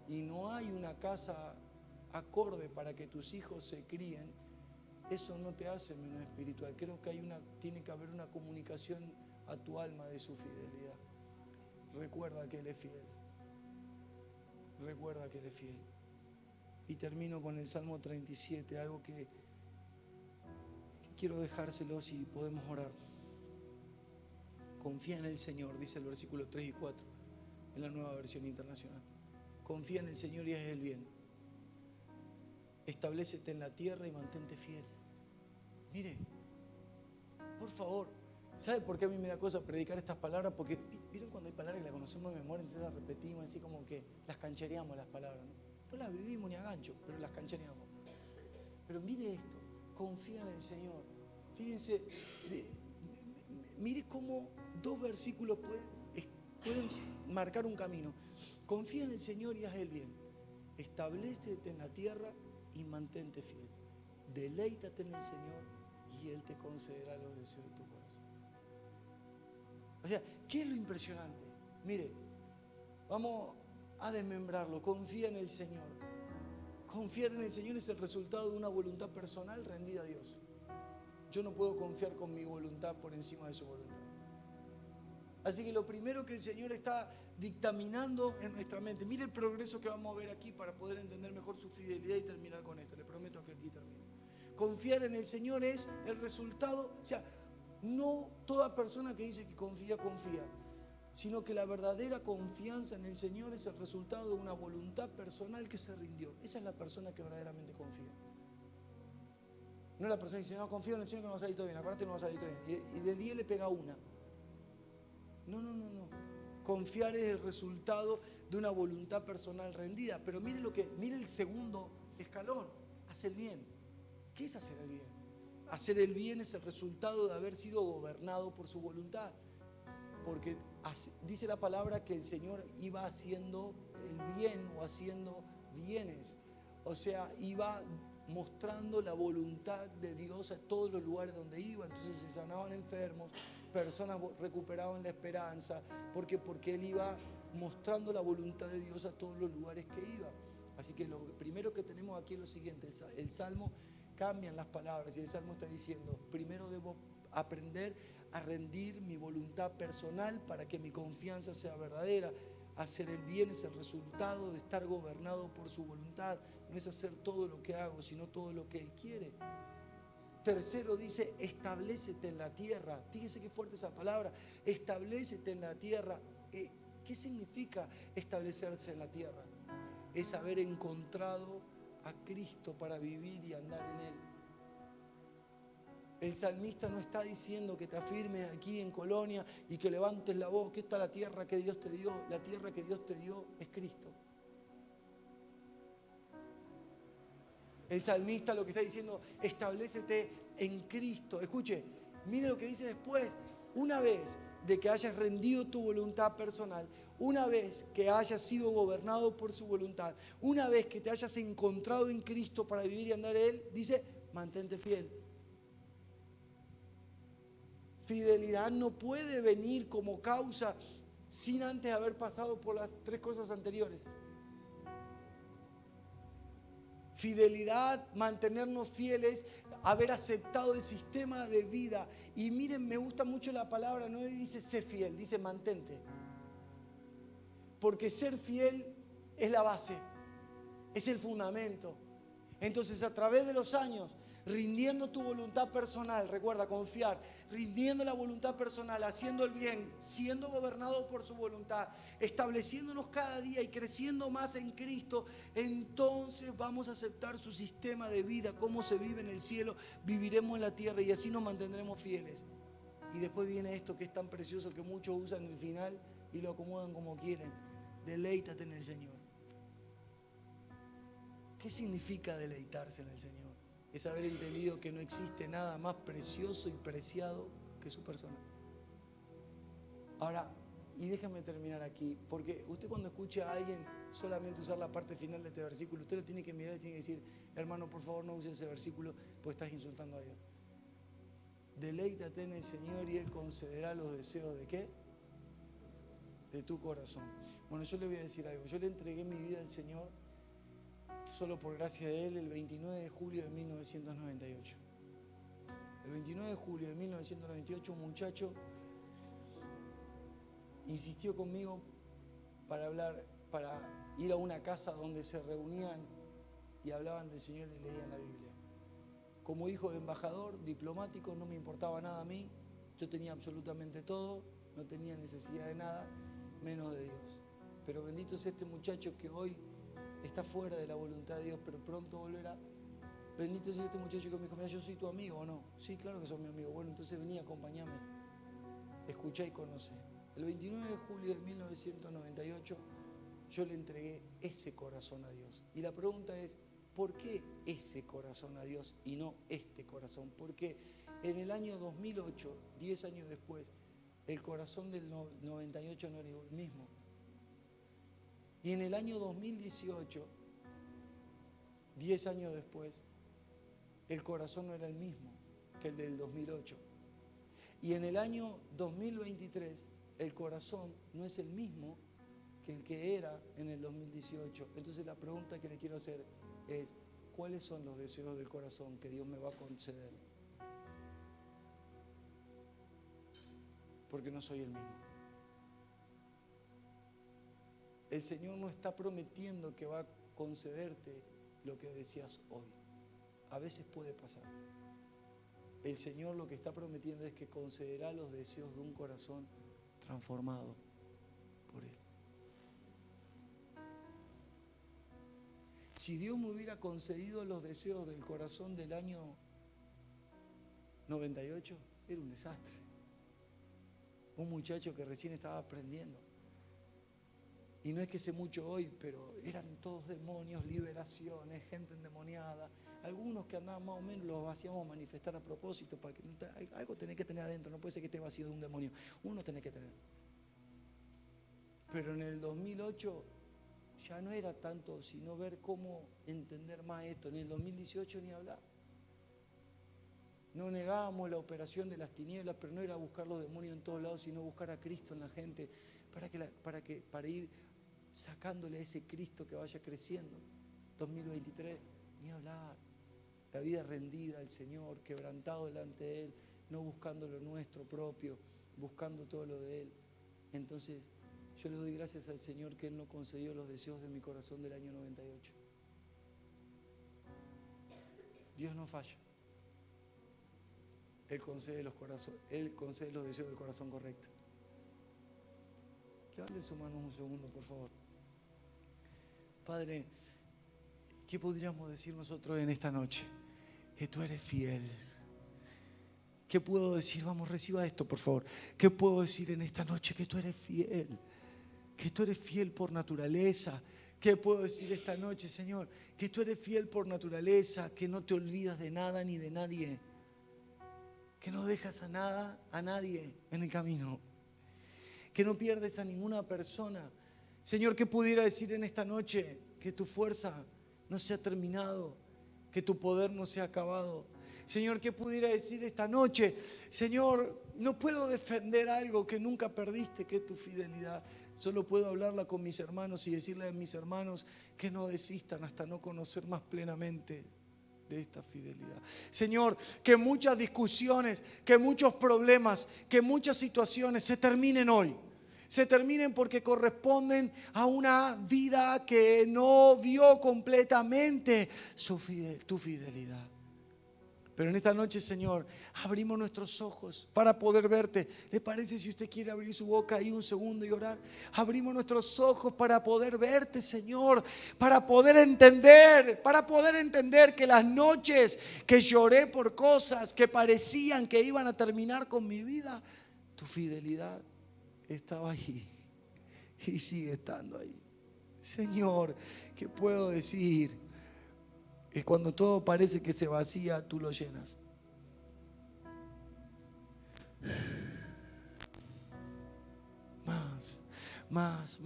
Y no hay una casa acorde para que tus hijos se críen, eso no te hace menos espiritual. Creo que tiene que haber una comunicación a tu alma de su fidelidad. Recuerda que Él es fiel. Recuerda que Él es fiel. Y termino con el Salmo 37, algo que quiero dejárselo si podemos orar. Confía en el Señor, dice el versículo 3 y 4 en la Nueva Versión Internacional. Confía en el Señor y haz el bien. Establécete en la tierra y mantente fiel. Mire, por favor, ¿sabe por qué a mí me da cosa predicar estas palabras? Porque, ¿vieron cuando hay palabras que las conocemos de memoria, entonces las repetimos, así como que las canchereamos las palabras, ¿no? No las vivimos ni a gancho, pero las canchereamos. Pero mire esto, confía en el Señor. Fíjense, mire cómo 2 versículos pueden marcar un camino. Confía en el Señor y haz el bien. Establécete en la tierra y mantente fiel. Deleítate en el Señor y Él te concederá los deseos de tu corazón. O sea, ¿qué es lo impresionante? Mire, vamos a desmembrarlo. Confía en el Señor. Confiar en el Señor es el resultado de una voluntad personal rendida a Dios. Yo no puedo confiar con mi voluntad por encima de su voluntad. Así que lo primero que el Señor está dictaminando en nuestra mente, mire el progreso que vamos a ver aquí para poder entender mejor su fidelidad y terminar con esto. Le prometo que aquí termino. Confiar en el Señor es el resultado, o sea, no toda persona que dice que confía, sino que la verdadera confianza en el Señor es el resultado de una voluntad personal que se rindió. Esa es la persona que verdaderamente confía. No es la persona que dice, no, confío en el Señor que no va a salir todo bien, acuérdate que no va a salir todo bien. Y de 10 le pega una. No. Confiar es el resultado de una voluntad personal rendida. Pero mire el segundo escalón, hacer bien. ¿Qué es hacer el bien? Hacer el bien es el resultado de haber sido gobernado por su voluntad. Porque dice la palabra que el Señor iba haciendo el bien o haciendo bienes. O sea, iba mostrando la voluntad de Dios a todos los lugares donde iba. Entonces se sanaban enfermos, personas recuperaban la esperanza. ¿Por qué? Porque Él iba mostrando la voluntad de Dios a todos los lugares que iba. Así que lo primero que tenemos aquí es lo siguiente. El Salmo cambian las palabras y el Salmo está diciendo, primero debo aprender a rendir mi voluntad personal para que mi confianza sea verdadera. Hacer el bien es el resultado de estar gobernado por su voluntad. No es hacer todo lo que hago, sino todo lo que Él quiere. Tercero dice, establécete en la tierra. Fíjese qué fuerte esa palabra. Establécete en la tierra. ¿Qué significa establecerse en la tierra? Es haber encontrado a Cristo para vivir y andar en Él. El salmista no está diciendo que te afirmes aquí en Colonia y que levantes la voz, que esta es la tierra que Dios te dio. La tierra que Dios te dio es Cristo. El salmista lo que está diciendo, establécete en Cristo. Escuche, mire lo que dice después. Una vez de que hayas rendido tu voluntad personal, una vez que hayas sido gobernado por su voluntad, una vez que te hayas encontrado en Cristo para vivir y andar en Él, dice, mantente fiel. Fidelidad no puede venir como causa sin antes haber pasado por las 3 cosas anteriores. Fidelidad, mantenernos fieles, haber aceptado el sistema de vida. Y miren, me gusta mucho la palabra, no dice sé fiel, dice mantente. Porque ser fiel es la base, es el fundamento. Entonces, a través de los años, rindiendo tu voluntad personal, recuerda, confiar, rindiendo la voluntad personal, haciendo el bien, siendo gobernado por su voluntad, estableciéndonos cada día y creciendo más en Cristo, entonces vamos a aceptar su sistema de vida, cómo se vive en el cielo, viviremos en la tierra y así nos mantendremos fieles. Y después viene esto que es tan precioso que muchos usan en el final, y lo acomodan como quieren. Deleítate en el Señor. ¿Qué significa deleitarse en el Señor? Es haber entendido que no existe nada más precioso y preciado que su persona. Ahora, y déjame terminar aquí, porque usted cuando escucha a alguien solamente usar la parte final de este versículo, usted lo tiene que mirar y tiene que decir, hermano, por favor no use ese versículo, pues estás insultando a Dios. Deleítate en el Señor y Él concederá los deseos ¿de qué? De tu corazón. Bueno, yo le voy a decir algo, yo le entregué mi vida al Señor solo por gracia de Él el 29 de julio de 1998. El 29 de julio de 1998 un muchacho insistió conmigo para ir a una casa donde se reunían y hablaban del Señor y leían la Biblia. Como hijo de embajador diplomático no me importaba nada a mí, yo tenía absolutamente todo, no tenía necesidad de nada, menos de Dios. Pero bendito es este muchacho que hoy está fuera de la voluntad de Dios, pero pronto volverá. Bendito es este muchacho que me dijo, mira, yo soy tu amigo, ¿o no? Sí, claro que soy mi amigo. Bueno, entonces vení, acompáñame, escuchá y conocé. El 29 de julio de 1998 yo le entregué ese corazón a Dios. Y la pregunta es, ¿por qué ese corazón a Dios y no este corazón? Porque en el año 2008, 10 años después, el corazón del 98 no era el mismo. Y en el año 2018, 10 años después, el corazón no era el mismo que el del 2008. Y en el año 2023, el corazón no es el mismo que el que era en el 2018. Entonces la pregunta que le quiero hacer es, ¿cuáles son los deseos del corazón que Dios me va a conceder? Porque no soy el mismo. El Señor no está prometiendo que va a concederte lo que deseas hoy. A veces puede pasar. El Señor lo que está prometiendo es que concederá los deseos de un corazón transformado por Él. Si Dios me hubiera concedido los deseos del corazón del año 98, era un desastre. Un muchacho que recién estaba aprendiendo. Y no es que sé mucho hoy, pero eran todos demonios, liberaciones, gente endemoniada. Algunos que andaban más o menos los hacíamos manifestar a propósito, para que algo tenés que tener adentro, no puede ser que esté vacío de un demonio. Uno tenés que tener. Pero en el 2008 ya no era tanto, sino ver cómo entender más esto. En el 2018 ni hablar. No negábamos la operación de las tinieblas, pero no era buscar los demonios en todos lados, sino buscar a Cristo en la gente, para ir sacándole a ese Cristo que vaya creciendo. 2023, ni hablar. La vida rendida al Señor, quebrantado delante de Él, no buscando lo nuestro propio, buscando todo lo de Él. Entonces, yo le doy gracias al Señor que Él no concedió los deseos de mi corazón del año 98. Dios no falla. Él concede los deseos del corazón correcto. Levanten sus manos un segundo, por favor. Padre, ¿qué podríamos decir nosotros en esta noche? Que tú eres fiel. ¿Qué puedo decir? Vamos, reciba esto, por favor. ¿Qué puedo decir en esta noche? Que tú eres fiel. Que tú eres fiel por naturaleza. ¿Qué puedo decir esta noche, Señor? Que tú eres fiel por naturaleza, que no te olvidas de nada ni de nadie. Que no dejas a nadie en el camino. Que no pierdes a ninguna persona. Señor, ¿qué pudiera decir en esta noche? Que tu fuerza no se ha terminado, que tu poder no se ha acabado. Señor, ¿qué pudiera decir esta noche? Señor, no puedo defender algo que nunca perdiste, que es tu fidelidad. Solo puedo hablarla con mis hermanos y decirle a mis hermanos que no desistan hasta no conocer más plenamente de esta fidelidad. Señor, que muchas discusiones, que muchos problemas, que muchas situaciones se terminen hoy. Se terminen porque corresponden a una vida que no vio completamente tu fidelidad. Pero en esta noche, Señor, abrimos nuestros ojos para poder verte. ¿Le parece si usted quiere abrir su boca ahí un segundo y orar? Abrimos nuestros ojos para poder verte, Señor, para poder entender que las noches que lloré por cosas que parecían que iban a terminar con mi vida, tu fidelidad estaba ahí. y sigue estando ahí. Señor, ¿qué puedo decir? Que cuando todo parece que se vacía, tú lo llenas. Más.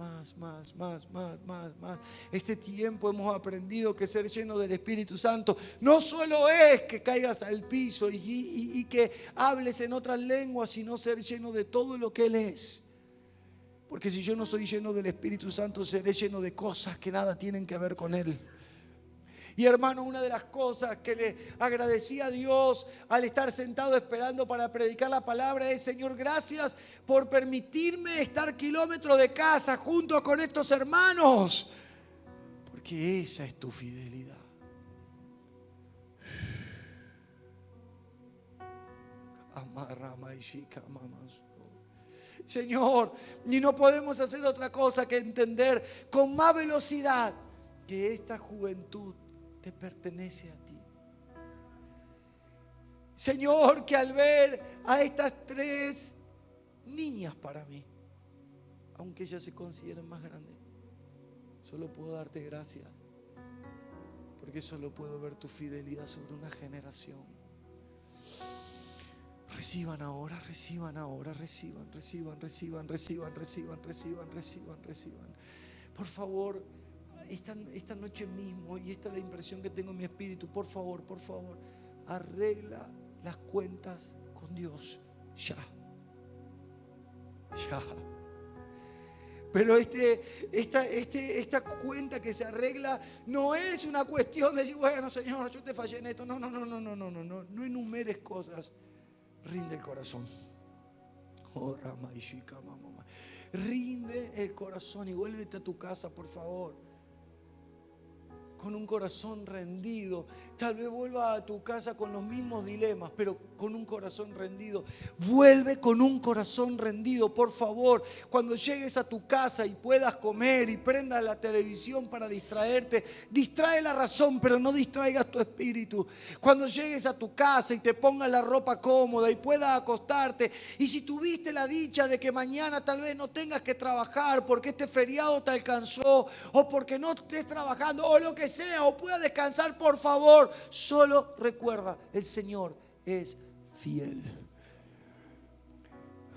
Este tiempo hemos aprendido que ser lleno del Espíritu Santo no solo es que caigas al piso y que hables en otras lenguas, sino ser lleno de todo lo que Él es. Porque si yo no soy lleno del Espíritu Santo, seré lleno de cosas que nada tienen que ver con Él. Y hermano, una de las cosas que le agradecí a Dios al estar sentado esperando para predicar la palabra es: Señor, gracias por permitirme estar kilómetros de casa junto con estos hermanos, porque esa es tu fidelidad. Señor, y no podemos hacer otra cosa que entender con más velocidad que esta juventud te pertenece a ti. Señor, que al ver a estas 3 niñas para mí, aunque ellas se consideren más grandes, solo puedo darte gracias, porque solo puedo ver tu fidelidad sobre una generación. Reciban ahora. Por favor, esta noche mismo, y esta es la impresión que tengo en mi espíritu, por favor, arregla las cuentas con Dios ya. Pero esta cuenta que se arregla no es una cuestión de decir, bueno, Señor, yo te fallé en esto. No enumeres cosas. Rinde el corazón. Rinde el corazón y vuélvete a tu casa, por favor, con un corazón rendido. Tal vez vuelva a tu casa con los mismos dilemas, pero con un corazón rendido. Vuelve con un corazón rendido, por favor. Cuando llegues a tu casa y puedas comer y prendas la televisión para distraerte, distrae la razón, pero no distraigas tu espíritu. Cuando llegues a tu casa y te pongas la ropa cómoda y puedas acostarte, y si tuviste la dicha de que mañana tal vez no tengas que trabajar porque este feriado te alcanzó, o porque no estés trabajando, o lo que sea, o puedas descansar, por favor, solo recuerda, el Señor es fiel.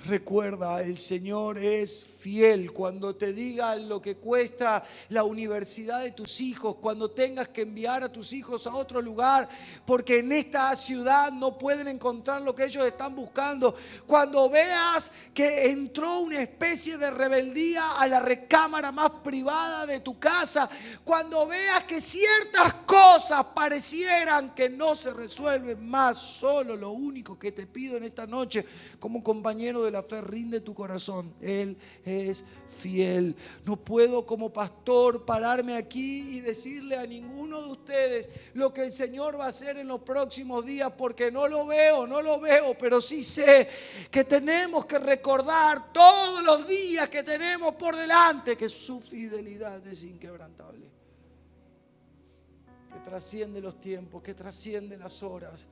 Recuerda, el Señor es fiel. Cuando te digan lo que cuesta la universidad de tus hijos, cuando tengas que enviar a tus hijos a otro lugar, porque en esta ciudad no pueden encontrar lo que ellos están buscando, cuando veas que entró una especie de rebeldía a la recámara más privada de tu casa, cuando veas que ciertas cosas parecieran que no se resuelven más, solo lo único que te pido en esta noche como compañero de la fe, rinde tu corazón. Él es fiel. No puedo como pastor pararme aquí y decirle a ninguno de ustedes lo que el Señor va a hacer en los próximos días, porque no lo veo, pero sí sé que tenemos que recordar todos los días que tenemos por delante que su fidelidad es inquebrantable, que trasciende los tiempos, que trasciende las horas,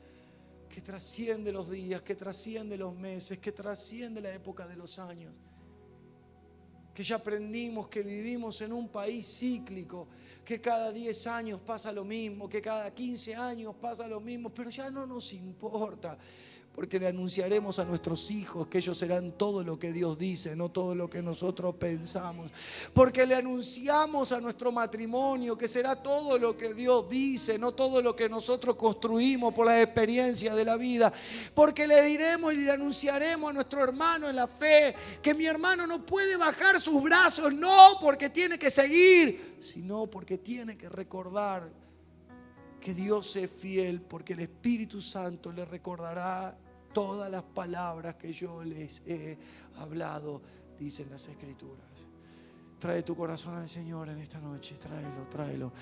que trasciende los días, que trasciende los meses, que trasciende la época de los años. Que ya aprendimos que vivimos en un país cíclico, que cada 10 años pasa lo mismo, que cada 15 años pasa lo mismo, pero ya no nos importa, porque le anunciaremos a nuestros hijos que ellos serán todo lo que Dios dice, no todo lo que nosotros pensamos. Porque le anunciamos a nuestro matrimonio que será todo lo que Dios dice, no todo lo que nosotros construimos por la experiencia de la vida. Porque le diremos y le anunciaremos a nuestro hermano en la fe que mi hermano no puede bajar sus brazos, no porque tiene que seguir, sino porque tiene que recordar que Dios es fiel, porque el Espíritu Santo le recordará todas las palabras que yo les he hablado, dicen las Escrituras. Trae tu corazón al Señor en esta noche, tráelo. Tráelo.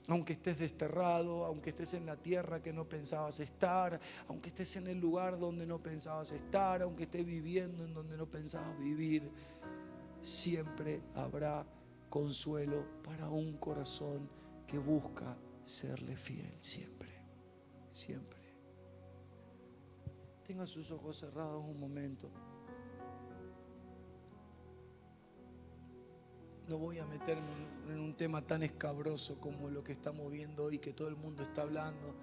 Aunque estés desterrado, aunque estés en la tierra que no pensabas estar, aunque estés en el lugar donde no pensabas estar, aunque estés viviendo en donde no pensabas vivir, siempre habrá consuelo para un corazón que busca serle fiel, siempre. Tenga sus ojos cerrados un momento. No voy a meterme en un tema tan escabroso como lo que estamos viendo hoy, que todo el mundo está hablando.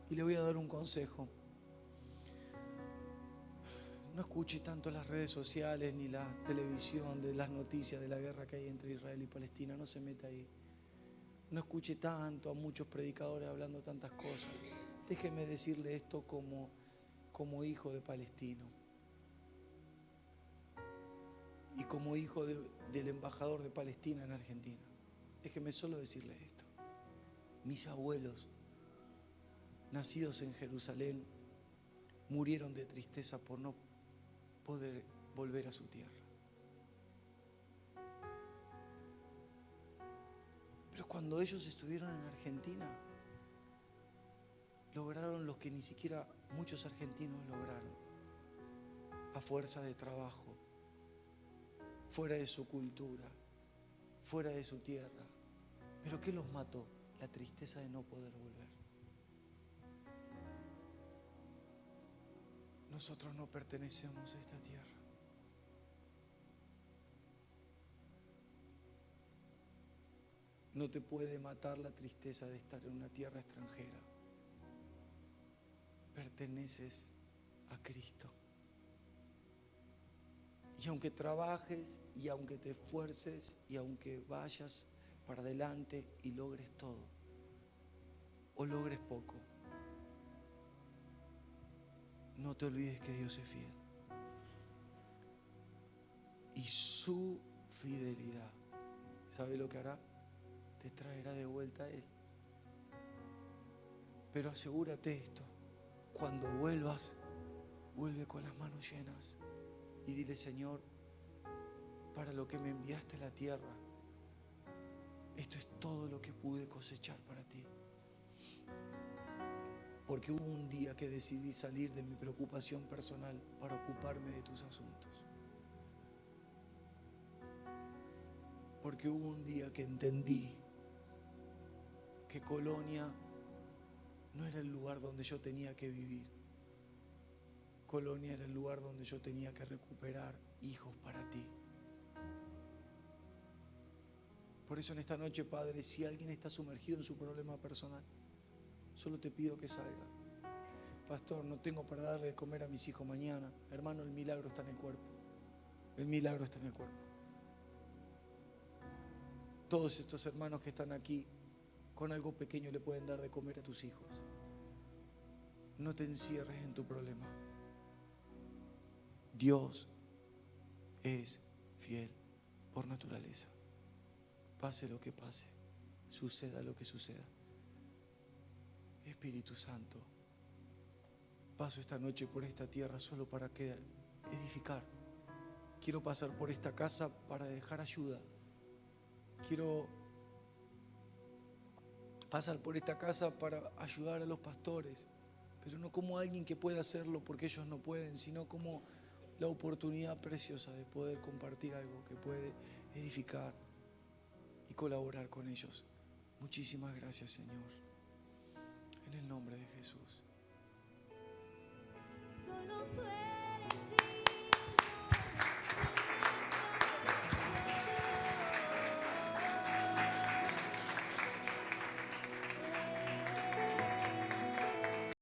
Y le voy a dar un consejo. No escuche tanto las redes sociales ni la televisión de las noticias de la guerra que hay entre Israel y Palestina. No se meta ahí. No escuche tanto a muchos predicadores hablando tantas cosas. Déjeme decirle esto como hijo de palestino y como hijo del embajador de Palestina en Argentina. Déjeme solo decirle esto. Mis abuelos, nacidos en Jerusalén, murieron de tristeza por no poder volver a su tierra. Pero cuando ellos estuvieron en Argentina, lograron lo que ni siquiera muchos argentinos lograron, a fuerza de trabajo, fuera de su cultura, fuera de su tierra. ¿Pero qué los mató? La tristeza de no poder volver. Nosotros no pertenecemos a esta tierra. No te puede matar la tristeza de estar en una tierra extranjera. Perteneces a Cristo. Y aunque trabajes, y aunque te esfuerces, y aunque vayas para adelante y logres todo, o logres poco, no te olvides que Dios es fiel. Y su fidelidad, ¿sabe lo que hará? Te traerá de vuelta a Él. Pero asegúrate esto: cuando vuelvas, vuelve con las manos llenas y dile: Señor, para lo que me enviaste a la tierra, esto es todo lo que pude cosechar para ti. Porque hubo un día que decidí salir de mi preocupación personal para ocuparme de tus asuntos. Porque hubo un día que entendí que Colonia no era el lugar donde yo tenía que vivir. Colonia era el lugar donde yo tenía que recuperar hijos para ti. Por eso en esta noche, Padre, si alguien está sumergido en su problema personal, solo te pido que salga. Pastor, no tengo para darle de comer a mis hijos mañana. Hermano, el milagro está en el cuerpo. El milagro está en el cuerpo. Todos estos hermanos que están aquí, con algo pequeño le pueden dar de comer a tus hijos. No te encierres en tu problema. Dios es fiel por naturaleza. Pase lo que pase, suceda lo que suceda. Espíritu Santo, paso esta noche por esta tierra solo para edificar. Quiero pasar por esta casa para dejar ayuda. Quiero pasar por esta casa para ayudar a los pastores, pero no como alguien que pueda hacerlo porque ellos no pueden, sino como la oportunidad preciosa de poder compartir algo que puede edificar y colaborar con ellos. Muchísimas gracias, Señor. En el nombre de Jesús.